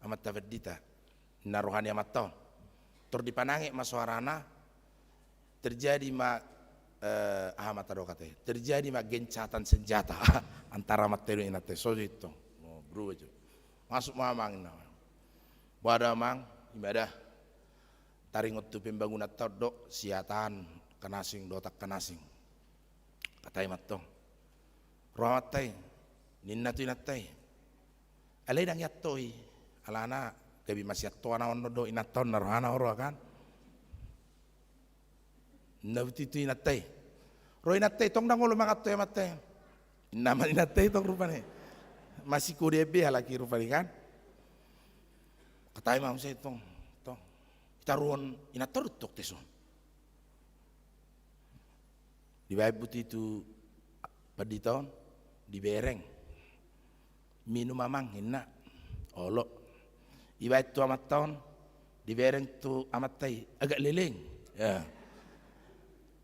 Amat tabadita. Naruhani amat taon. Tur dipanangi ma suarana terjadi ma amat tado kate. Terjadi ma gencatan senjata antara matero inate so itu. Oh, bro aja. Masuk mamang na. Bada mang ibadah taringot tu pembangunan todok siatan kanasing dotak kanasing katay matong rohatay ninna tu inatay alay dang yattoy alana gabi masyatto na ono do inaton narohana oro kan nabti tu inatay ro inatay tong dangolo makattoy matay naman inatay tong rupane masih kurebe halaki rupane kan katay mam sa itong taruhan inaturtok teson. Di baibut itu pada tahun di bereng minum mamang hina olo. Iba itu amat tahun di bereng tu amat tai agak leleng. Ya.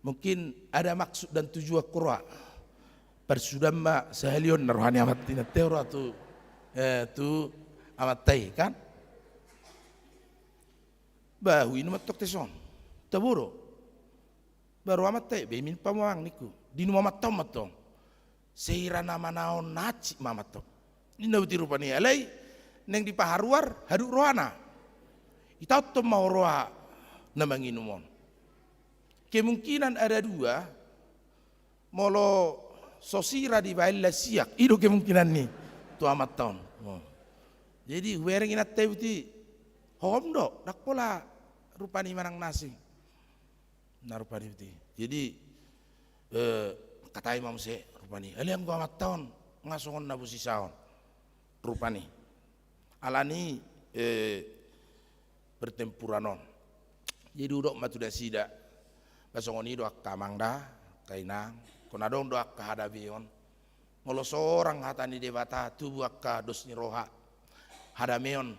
Mungkin ada maksud dan tujuan Qur'an. Persudama sehalion naruhani amat tina teora tu amat tai kan. Bahu ini matok teson, taburo. Baru amat teh, bemin pamang niku. Di nu mamat tom matong. Seira nama naon naci mamat tom. Ini nabi rupani alai, neng di paharuar haduk rohana. Kita tom mau roha namanginumon. Kemungkinan ada 2. Molo sosira di baila siak ido kemungkinan nih tu amat tahun. Jadi wereng inat teh uti hom do dak pola rupani manang nasi. Nah rupani uti. Jadi kata Imam se rupani aliam gua amat tahun ngasongon nabu sisaon rupani alani pertempuranon. Jadi udok matu da sida basongon ido kamangda kainang konadong do akka hadabion ngolo seorang hatani debata tubuh akka dosni roha hadameon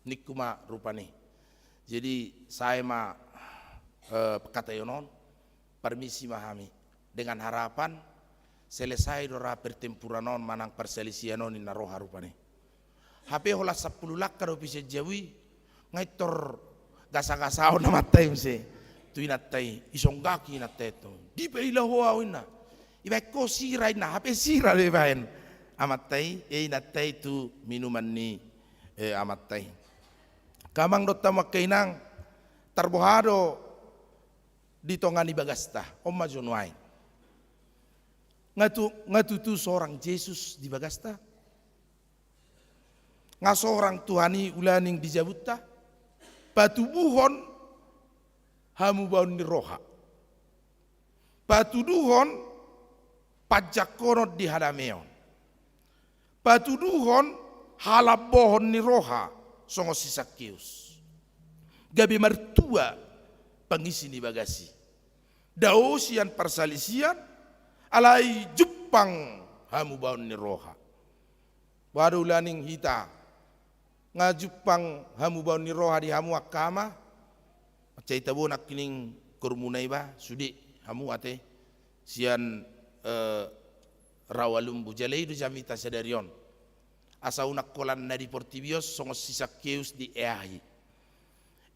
nikuma rupani. Jadi saya mah kata yonon permisi mahami dengan harapan selesai dora pertempuranon manang perselisianon ina roha rupani. HP hola 10 lakka do bisa jawi ngaitor gasa-gasao na matay mse tu inatay isonggaki inatay to di pa ilaho awina iba ko sira na HP sira lebahen amatay inatay tu minuman ni amatay kamang dot tamakkainang tarbohado dito nga ni bagasta o majonway ngatu tu seorang Yesus di bagasta nga seorang Tuhani ulaning dijabutta patubuhon hamu baun ni roha patuduhon pajakonot di hadameon patuduhon halabohon ni roha songo si Sakeus gabi mertua pengisi ni bagasi daosian persalisian alai Jepang hamu baun ni roha waduh laning hita ngajupang hamu baun ni roha di hamu akama macai tabo nak kining kurmunai ba sudi hamu ate sian rawalum bujalai du jamita sadarion asa unak kolan nadi portibios songo si Sakeus di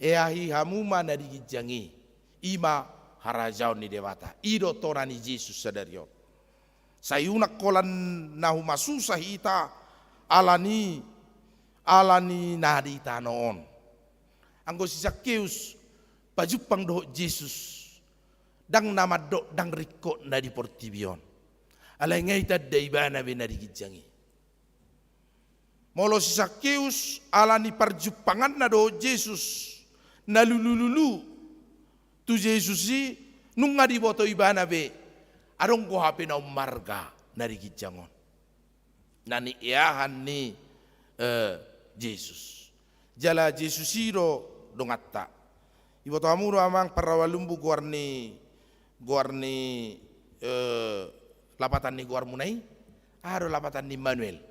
eahi hamu mana di gijangi ima harajaon ni dewata ido torani Yesus sadarion sayunak kolan nahu masusah ita alani nadi tanoon anggo si Sakeus pajupang doh Yesus dang nama do dang riko nadi portibion alai ngai tad daibana be nadi gijangi molo si Sakeus alani parjupangan na do Yesus na lulululu tu Yesus si nung ngadi boto ibana be adong ko hape na marga nadi gijangon nani iahan ni Yesus jala Yesus iro dongatta ibo to amuro amang parawalumbu guarni lapatan ni guar munai aro lapatan ni Manuel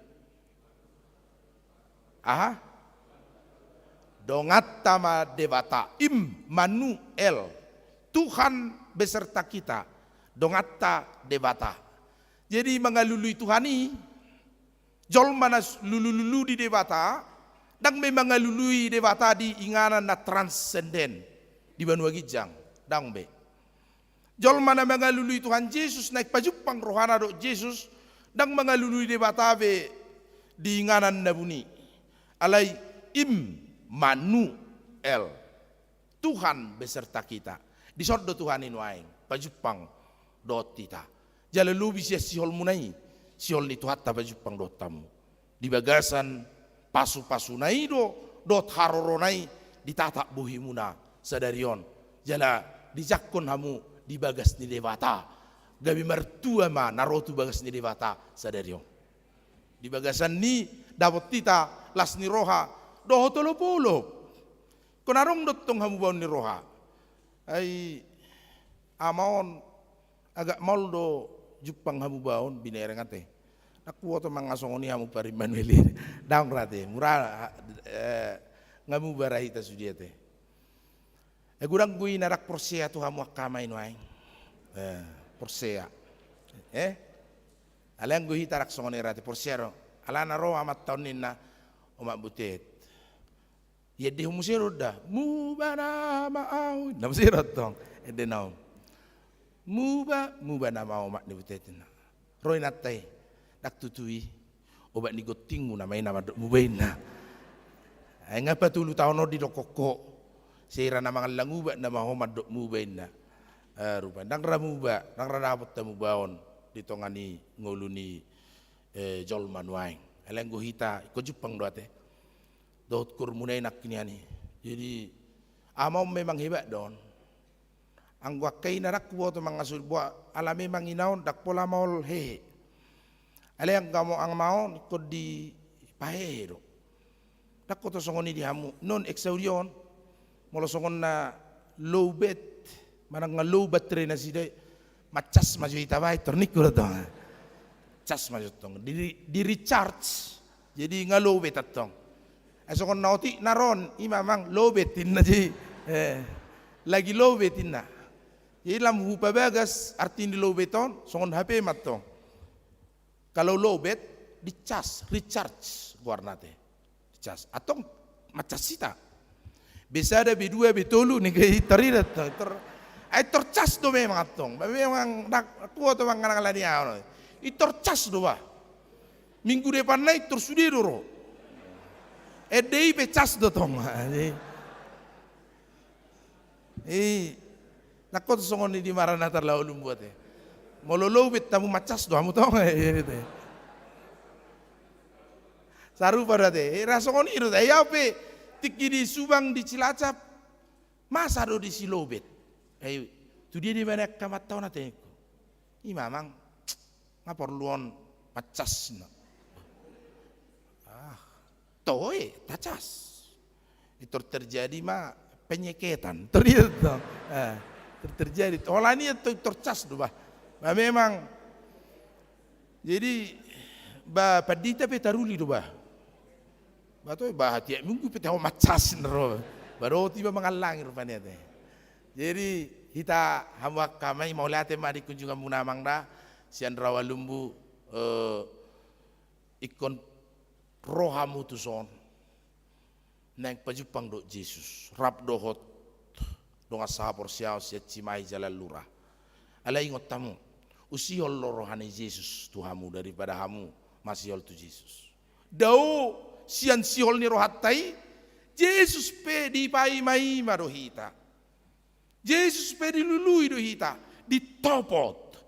dongatta ma debata Manuel Tuhan beserta kita dongatta debata jadi mengalului Tuhani jol manas lulu di debata dang memang lului debata di inganan na transenden di Banua Gijang dang be jol mana mengalului Tuhan Yesus naik pajupang rohana do Yesus dang mengalului debata be di inganan na buni alai Manuel Tuhan beserta kita di sordo Tuhan inuaing pajupang dot kita jala lubi sia sihol munai siol ni tuhatta pajupang dot tamu di bagasan pasu-pasu naido dot haroro nai ditatak buhimuna sadarion jala dijakkon hamu di bagas ni dewata gabi mertua ma narotu bagas ni dewata sadarion di bagasan ni dapat tita las ni roha doho tolopolo konarong dot tong hamu baun ni roha ai amaon agak moldo Jepang hamu baun binereng ate aku waktu mangasongoni hamu pari Manuel daung rate murah ngamu barahita sudiate gudang gui narak porsea tu hamu akama inuaing porsea alang gui tarak songoni rate porsea ro alana ro amat taunin na omak butet yedi humusiro dah mubana maau namusiro tong edenau muba nama omak ni butetina roy natai dak tutui obat ni gotingu namai nama dok mubaina ay ngapa tulu taono di dokoko sira nama ngalanguba nama omak dok mubaina rupa dang ramuba dang radapot tamu baon ditongani ngoluni jol manuaing eleng go hita ko Jepang doate dot kur munai nak kiniani jadi amau memang hebat don angwa kai narak kuo to mangasul buat ala memang inaon dak pola maul he ale ang gamo ang maon ko di paero dak ko to songoni di hamu non exaurion molo songon na low bet manang nga low battery na sida macas maju itabai tornik ko to cas maju tong di recharge jadi nga low bet atong songon nauti naron imamang low betin na jadi lagi low betin na jadi lam hupa bagas artin di low beton songon HP matong kalau low bet di cas recharge guarnate di cas atong macas sita bisa ada B2 B3 nih kayak terida ay torcas do memang atong memang nak kuo to mang nang lani ano itorcas do ba minggu depan naik tersudi doro edei pecas do tong nakot songon di Maranatha la ulum buat mololo bet tamu macas do amu tong saru pada te rasongon iru te ya pe tiki di Subang di Cilacap masa do di Silobet ayo tu dia di mana kamat tahu nate imamang ngaporluon macas na toe tacas itu terjadi mah penyeketan terjadi olani itu tercas do bah memang jadi ba padita petaruli do bah Bato bahagia minggu petahu macas nero baru tiba mengalang rupanya teh. Jadi kita hamba kami mau lihat mari kunjungan munamang dah sian rawalumbu ikon rohamu tu son neng pajupang do Yesus rap dohot donga sahapor siau sia cimai jalan lurah. Ala ingot tamu usiol rohani Yesus Tuhamu daripada hamu masih tu Yesus. Dau sian sihol ni rohatai Yesus pe di pai mai marohita Yesus pe di lului dohita di topot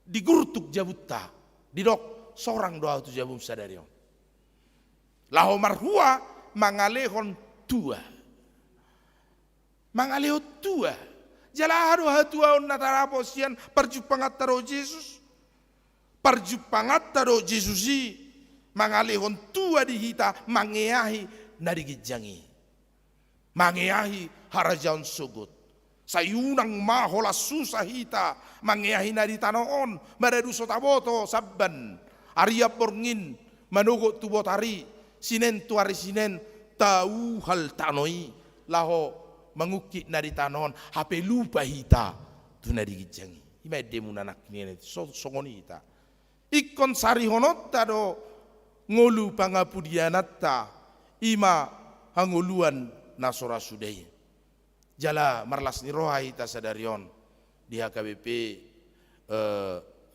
di gurtuk jabutta di dok sorang doa tu jabum sadarion laho marhua mangalehon tua mangalehon tua jalahado hatua on natarapo sian perjupangat taro Yesus perjupangat taro Yesusi mangalehon tua di hita mangeahi nari gijangi mangeahi harajaon sugut sayunang mahola susah hita mangeahi nari tanoon maredu sotaboto sabban arya porngin manugo tubotari sinen tuari sinen tau hal tanoi laho manguki nari tanoon hape lupa hita tu nari gijangi ima demunanak ni songoni hita ikon sari honot tado ngolu pangapudianatta ima hanguluan nasora sudai jala marlas ni rohai ta sadarion di HKBP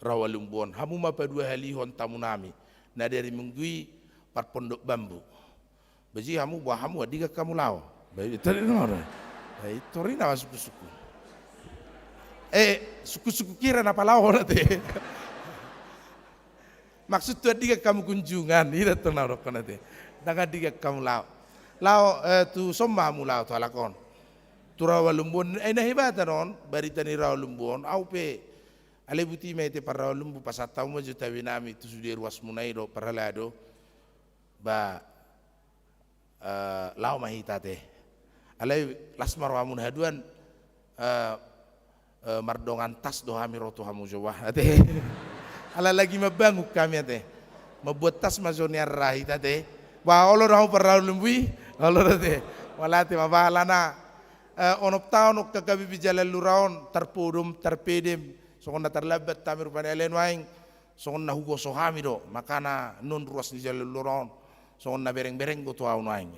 Rawalumbuon hamu mapa dua halihon tamunami na dari menggui par pondok bambu baji hamu buah hamu adiga kamu lao bayi tadi nora bayi tori na suku-suku suku-suku kira napa lao nate maksud tu adiga kamu kunjungan ira tenarok nanti daga diga kamu lao tu somma mu lao to alakon tu Rawalumbuon na hebata non barita ni Rawalumbuon au pe ale buti mete par Rawalumbu pasatau mo juta binami tu sudir was munai do paralado ba lao mahita te ale lasmar wamun haduan mardongan tas do hamiroto hamu jawa ate ala lagi mabanguk kami ate membuat tas mazonia rahi tate wah olo rahu perau lembui olo tate walate mabalana onop taon ok kagabi bijala luraon terpudum terpedem songon terlebat tamir panelen waing songon na hugo sohami do makana non ruas ni jala luraon songon na bereng-bereng go tuaun waing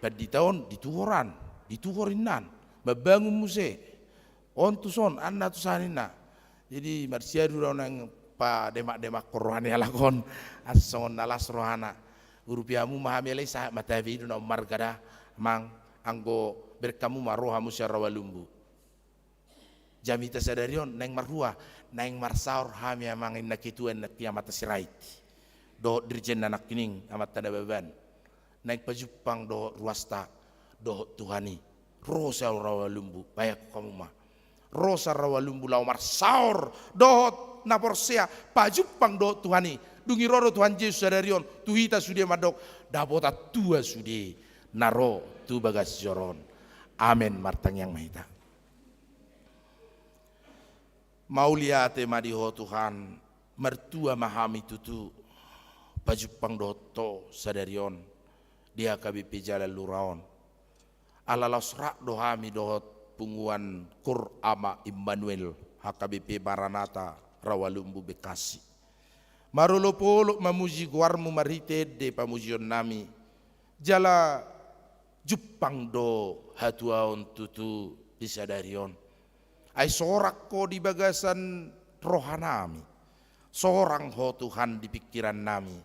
padi taon dituhoran mabangun muse on tuson anna tusanina jadi marsia dulu nang pa demak rohani alakon asongon nalas rohana urupiamu mahamele sah matavi duna margada mang anggo berkamu marohamu Rawalumbu Jamita sadarion neng marhua neng marsaur hami amangin nakituan na kiamat sirait. Do dirjen anak kining amat tada beban. Neng pajupang do ruasta do Tuhani. Rosa rawalumbu bayak kamu mah. Rosa rawalumbu lau marsaur do naporsea pajupang do Tuhani. Dungi roro Tuhan Yesus sadarion tuhita sude madok dapota tua sude naro tu bagas joron. Amen martang yang mahita. Mauliate madiho Tuhan mertua mahami tutu pajupang doto sadarion dia KBP Jalan Luraon alalos rak dohami dohot punguan Kur Ama Immanuel HKBP Maranatha Rawalumbu Bekasi marulo polo mamuji guarmu marite de pamujion nami jala jupang do hatuaon tutu disadarion ai sorak ko di bagasan rohanami sorang ho Tuhan di pikiran nami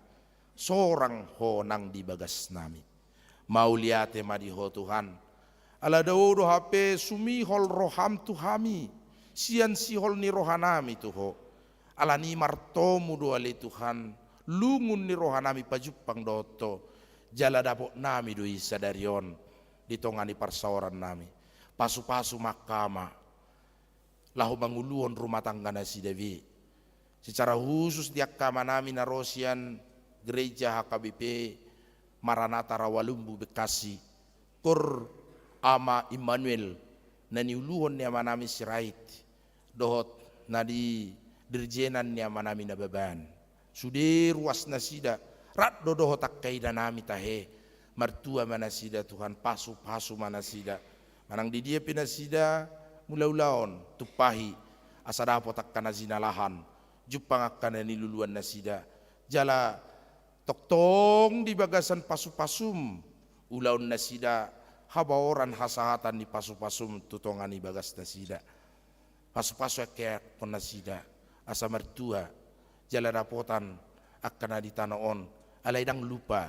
sorang ho nang di bagas nami mau liate madi ho Tuhan ala dawo do hape sumi hol roham tuhami sian si hol ni rohanami tuho ala ni martomu do ale Tuhan lungun ni rohanami pajupang doto jala dapok nami do isadarion ditongani parsaoran nami pasu-pasu makama lahu manguluon rumah tangga nasi Dewi. Secara khusus di akama nami narosian gereja HKBP Maranatha Rawalumbu Bekasi Kur Ama Immanuel nani uluon ni amanami sirait dohot nadi dirjenan ni amanami nababan sude ruas nasida rat dohot takkaida nami tahe mertua manasida Tuhan pasu-pasu manasida manang di dia pinasida mula-ulaon tupahi asa dapot akan zinalahan jupang akan niluluan nasida jala toktong di bagasan pasu-pasum ulaun nasida habaoran hasahatan di pasu-pasum tutongani bagas nasida pasu-pasu kayak kon nasida asa mertua jala dapotan akan ditanaon alaidang lupa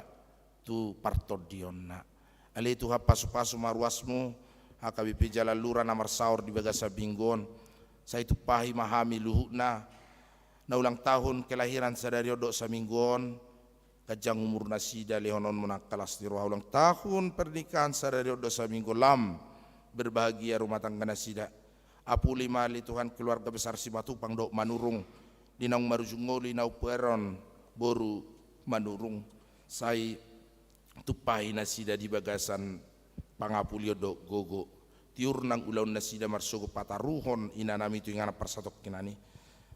tu partodionna alai tu pasu-pasu maruasmu HKBP Jalan Lura nomor saur di Bagasa Binggon saya itu pahi mahami luhutna na ulang tahun kelahiran sadario dok saminggon kajang umur nasida lehonon menakalas di ruah ulang tahun pernikahan sadario dok saminggon lam berbahagia rumah tangga nasida apu lima li Tuhan keluarga besar Simatupang dok manurung dinang marujungoli nau peron boru manurung saya tupahi nasida di bagasan pangapulio do gogo tiur nang ulaun nasida marsogo pataruhon inanami tu ingana persatok kinani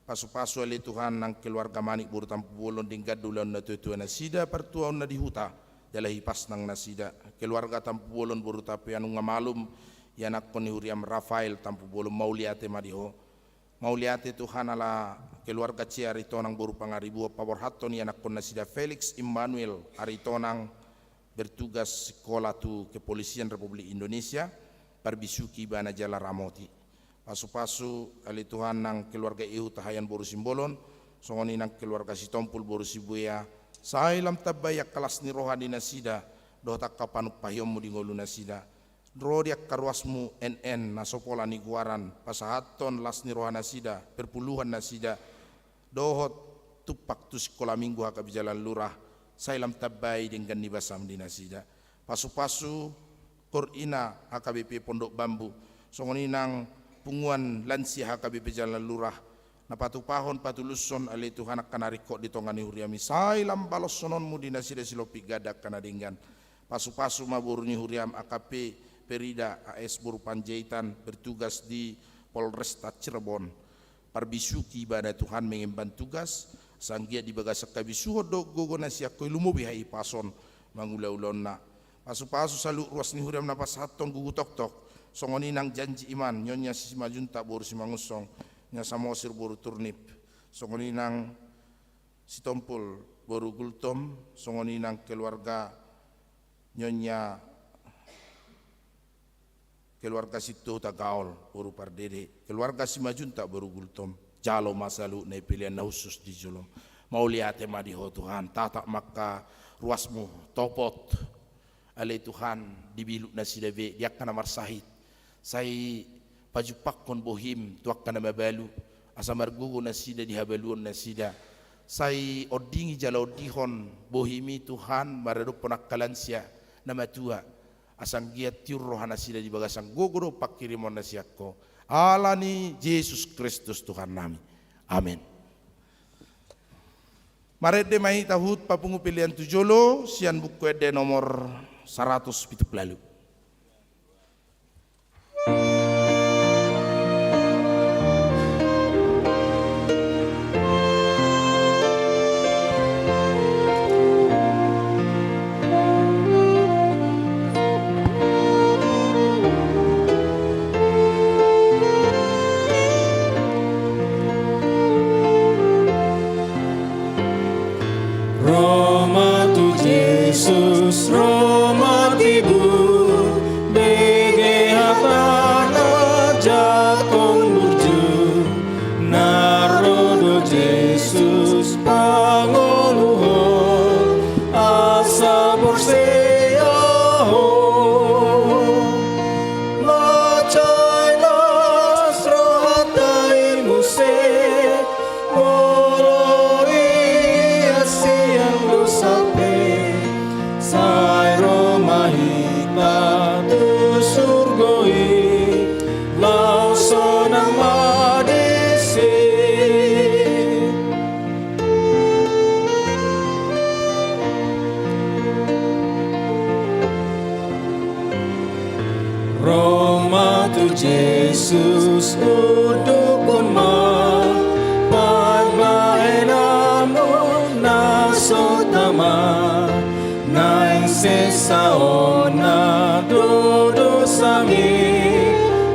pasu-pasu ali Tuhan nang keluarga manik buru tampu bolon dinggad ulaun na tutua nasida pertuaun na dihuta jalahi pas nang nasida keluarga tampu bolon buru tapi anu ngamalum yanak koni huriam Rafael tampu bolon mauliate madiho mauliate Tuhan ala keluarga ciarito nang buru pangaribu pawar haton yanak kon nasida Felix Immanuel aritonang bertugas sekolah tu kepolisian Republik Indonesia Parbisuki Bana Jala Ramoti pasu-pasu ali Tuhan nang keluarga ihu tahayan boru simbolon songoni nang keluarga sitompul boru sibuya sailam tabayak kelas ni rohani nasida dotak kapanuk pahyomu di ngolu nasida drodiak karwasmu NN nasopola ni guaran pasahaton las ni rohana nasida perpuluhan nasida dohot tupak tu sekolah minggu HKBP Jalan Lurah Sailam tabai dengan nibasam di nasida pasu-pasu Korina HKBP Pondok Bambu songoninang punguan lansia HKBP Jalan Lurah napatu pahon patuluson ali Tuhan akan narikok di tongani huriami sailam balos sononmu di nasida silopi gadak kana dengan pasu-pasu maburni huriam AKP Perida AS Buru Panjaitan bertugas di Polresta Cirebon Parbisuki Bana Tuhan mengemban tugas sanggia di bagasak kabisuho do gogo nasiak ko lumo bihai pason mangula-ulon na pasu-pasu salu ruas ni huriam na pasaton gugu tok-tok songoni nang janji iman nyonya si majunta boru si mangusong nya samosir boru turnip songoni nang si tompul boru gultom songoni nang keluarga nyonya keluarga situ tagaol boru pardede keluarga si majunta boru gultom jalo masalu na pilihan na khusus di julom mau lihat madiho Tuhan tatak maka ruasmu topot alai Tuhan dibiluk na si David dia kana marsahit sai pajupakkon bohim tuakkana mabalu asa margugo nasida di habaluon nasida sai odingi jala odihon bohimi Tuhan maredo ponakkalansia nama tua asang giat tiurro hanasida di bagasang gogoro pakirimon nasiakko alani Yesus Kristus Tuhan nami amin. Marede mai tahut papungu pilihan tujolo sian buku ede nomor 170 lalu. Roma tu Jesus, Roma tibu, bege hatana jakong burju, narodo Jesus pangoluho, asa borseaho, macai las rohatai muse, sai Roma hita tu surgoi lau sonang madesi Roma tu Jesus udukun ma pagbaenamu nasotama naing sesaona dodo sami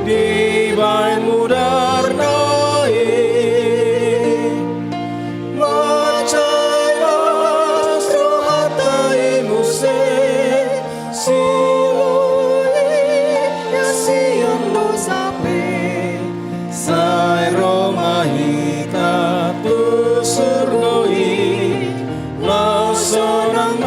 di bain mudar nai macai astro hatai muse siloi yasian lo sape sai Roma hita tu surgoi lau sonang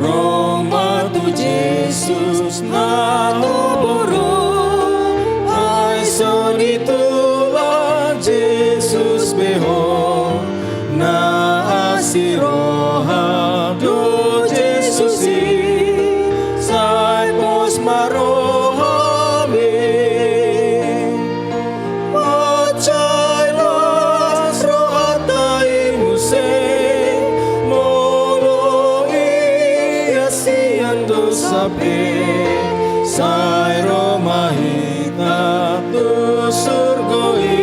Roma tu Jesus na loboro ai sonitula Jesus beho na asiroha do Jesus sai pos maroha me macai las rohatai muse siando sape sai Roma hita tu surgoi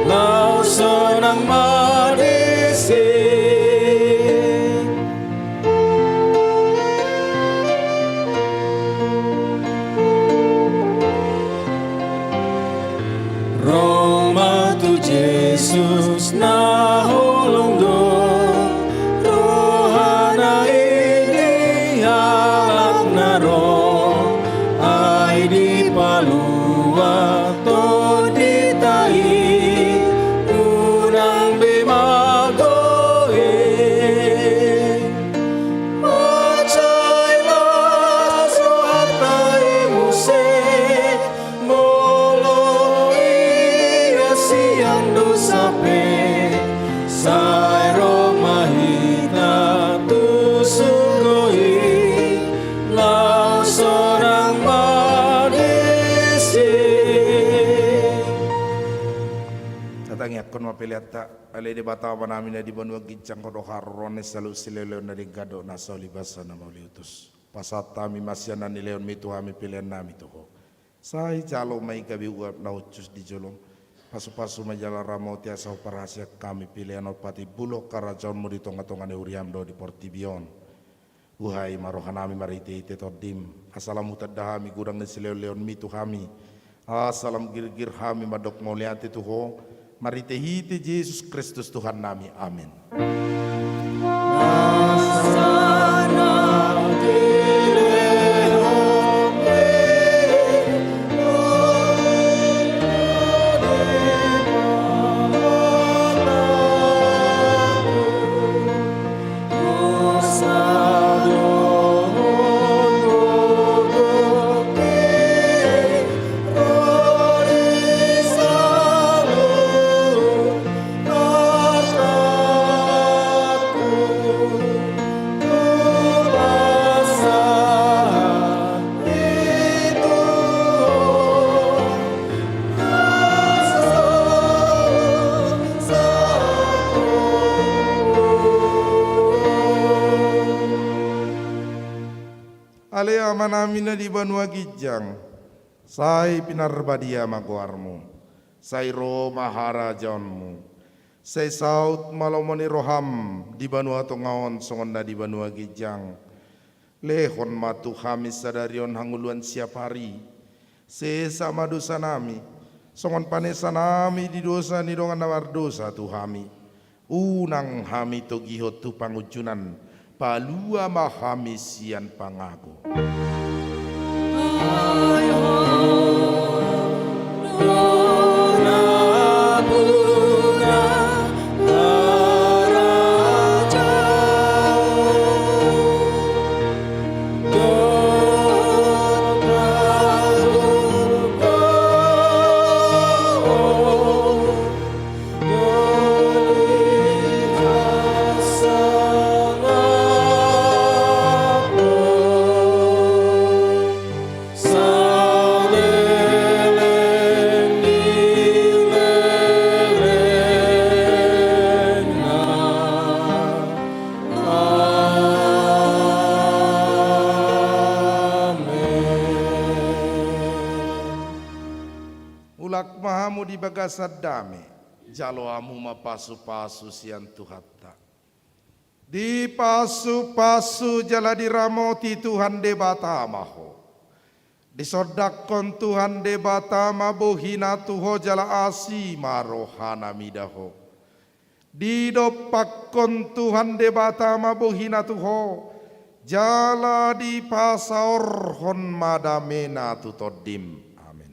lau sonang madesi Roma tu Jesus na holong do rohana ai di palua to di tai unang be kon mapeliata ale de bata manamina di banua gincang kodo harone salu sileleon dari gado nasoli basana mauliutus pasata mi masiana ni leon mitu hami pilihan nami toho sai jalo mai kabi uap naucus di jolong pasu-pasu majala ramoti asau parasia kami pilihan opati bulok karajaon mu di tonga-tonga ne uriamdo di Portibion. Uhai marohanami marite ite todim asalamu tadahami gudang ne sileleon mitu hami asalam gir-gir hami madok moliate tuho marite hite Yesus Kristus Tuhan nami amin. Ale amanamina di Banua Gijang, sai pinarbadia maguarmu, sai ro maharajaonmu, sai saut malomoni roham di Banua Tongaon songonda di Banua Gijang, lehon matu hamis sadarion hanguluan siap hari, sesama dosa nami, songon panesa nami di dosa ni dongan nawar dosa tu hami, unang hami togihot tu pangujunan, palua mahami sian pangago. Ulak mahamu di bagasad dame, jalo amu mapasu-pasu sian tuhatta. Di pasu-pasu jala diramoti Tuhan debata maho. Disodakon Tuhan debata mabohina tuho jala asi marohana midaho. Didopakon Tuhan debata mabohina tuho jala di pasaor hon madamena tutodim. Amin.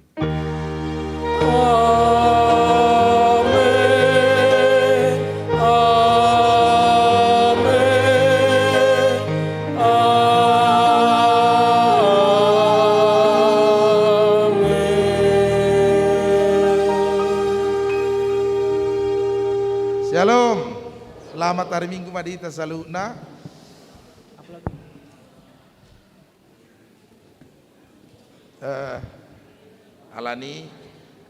Shalom, selamat hari Minggu Madita Saluna. Alani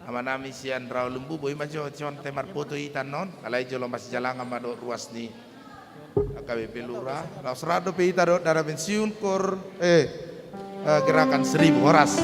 amanami sian raw lumbu boy majo jon temar foto itan non alai jolo mas jalanga mado ruas ni AKBP Lurah laus rado pe ita do dara pensiun kor gerakan 1000 horas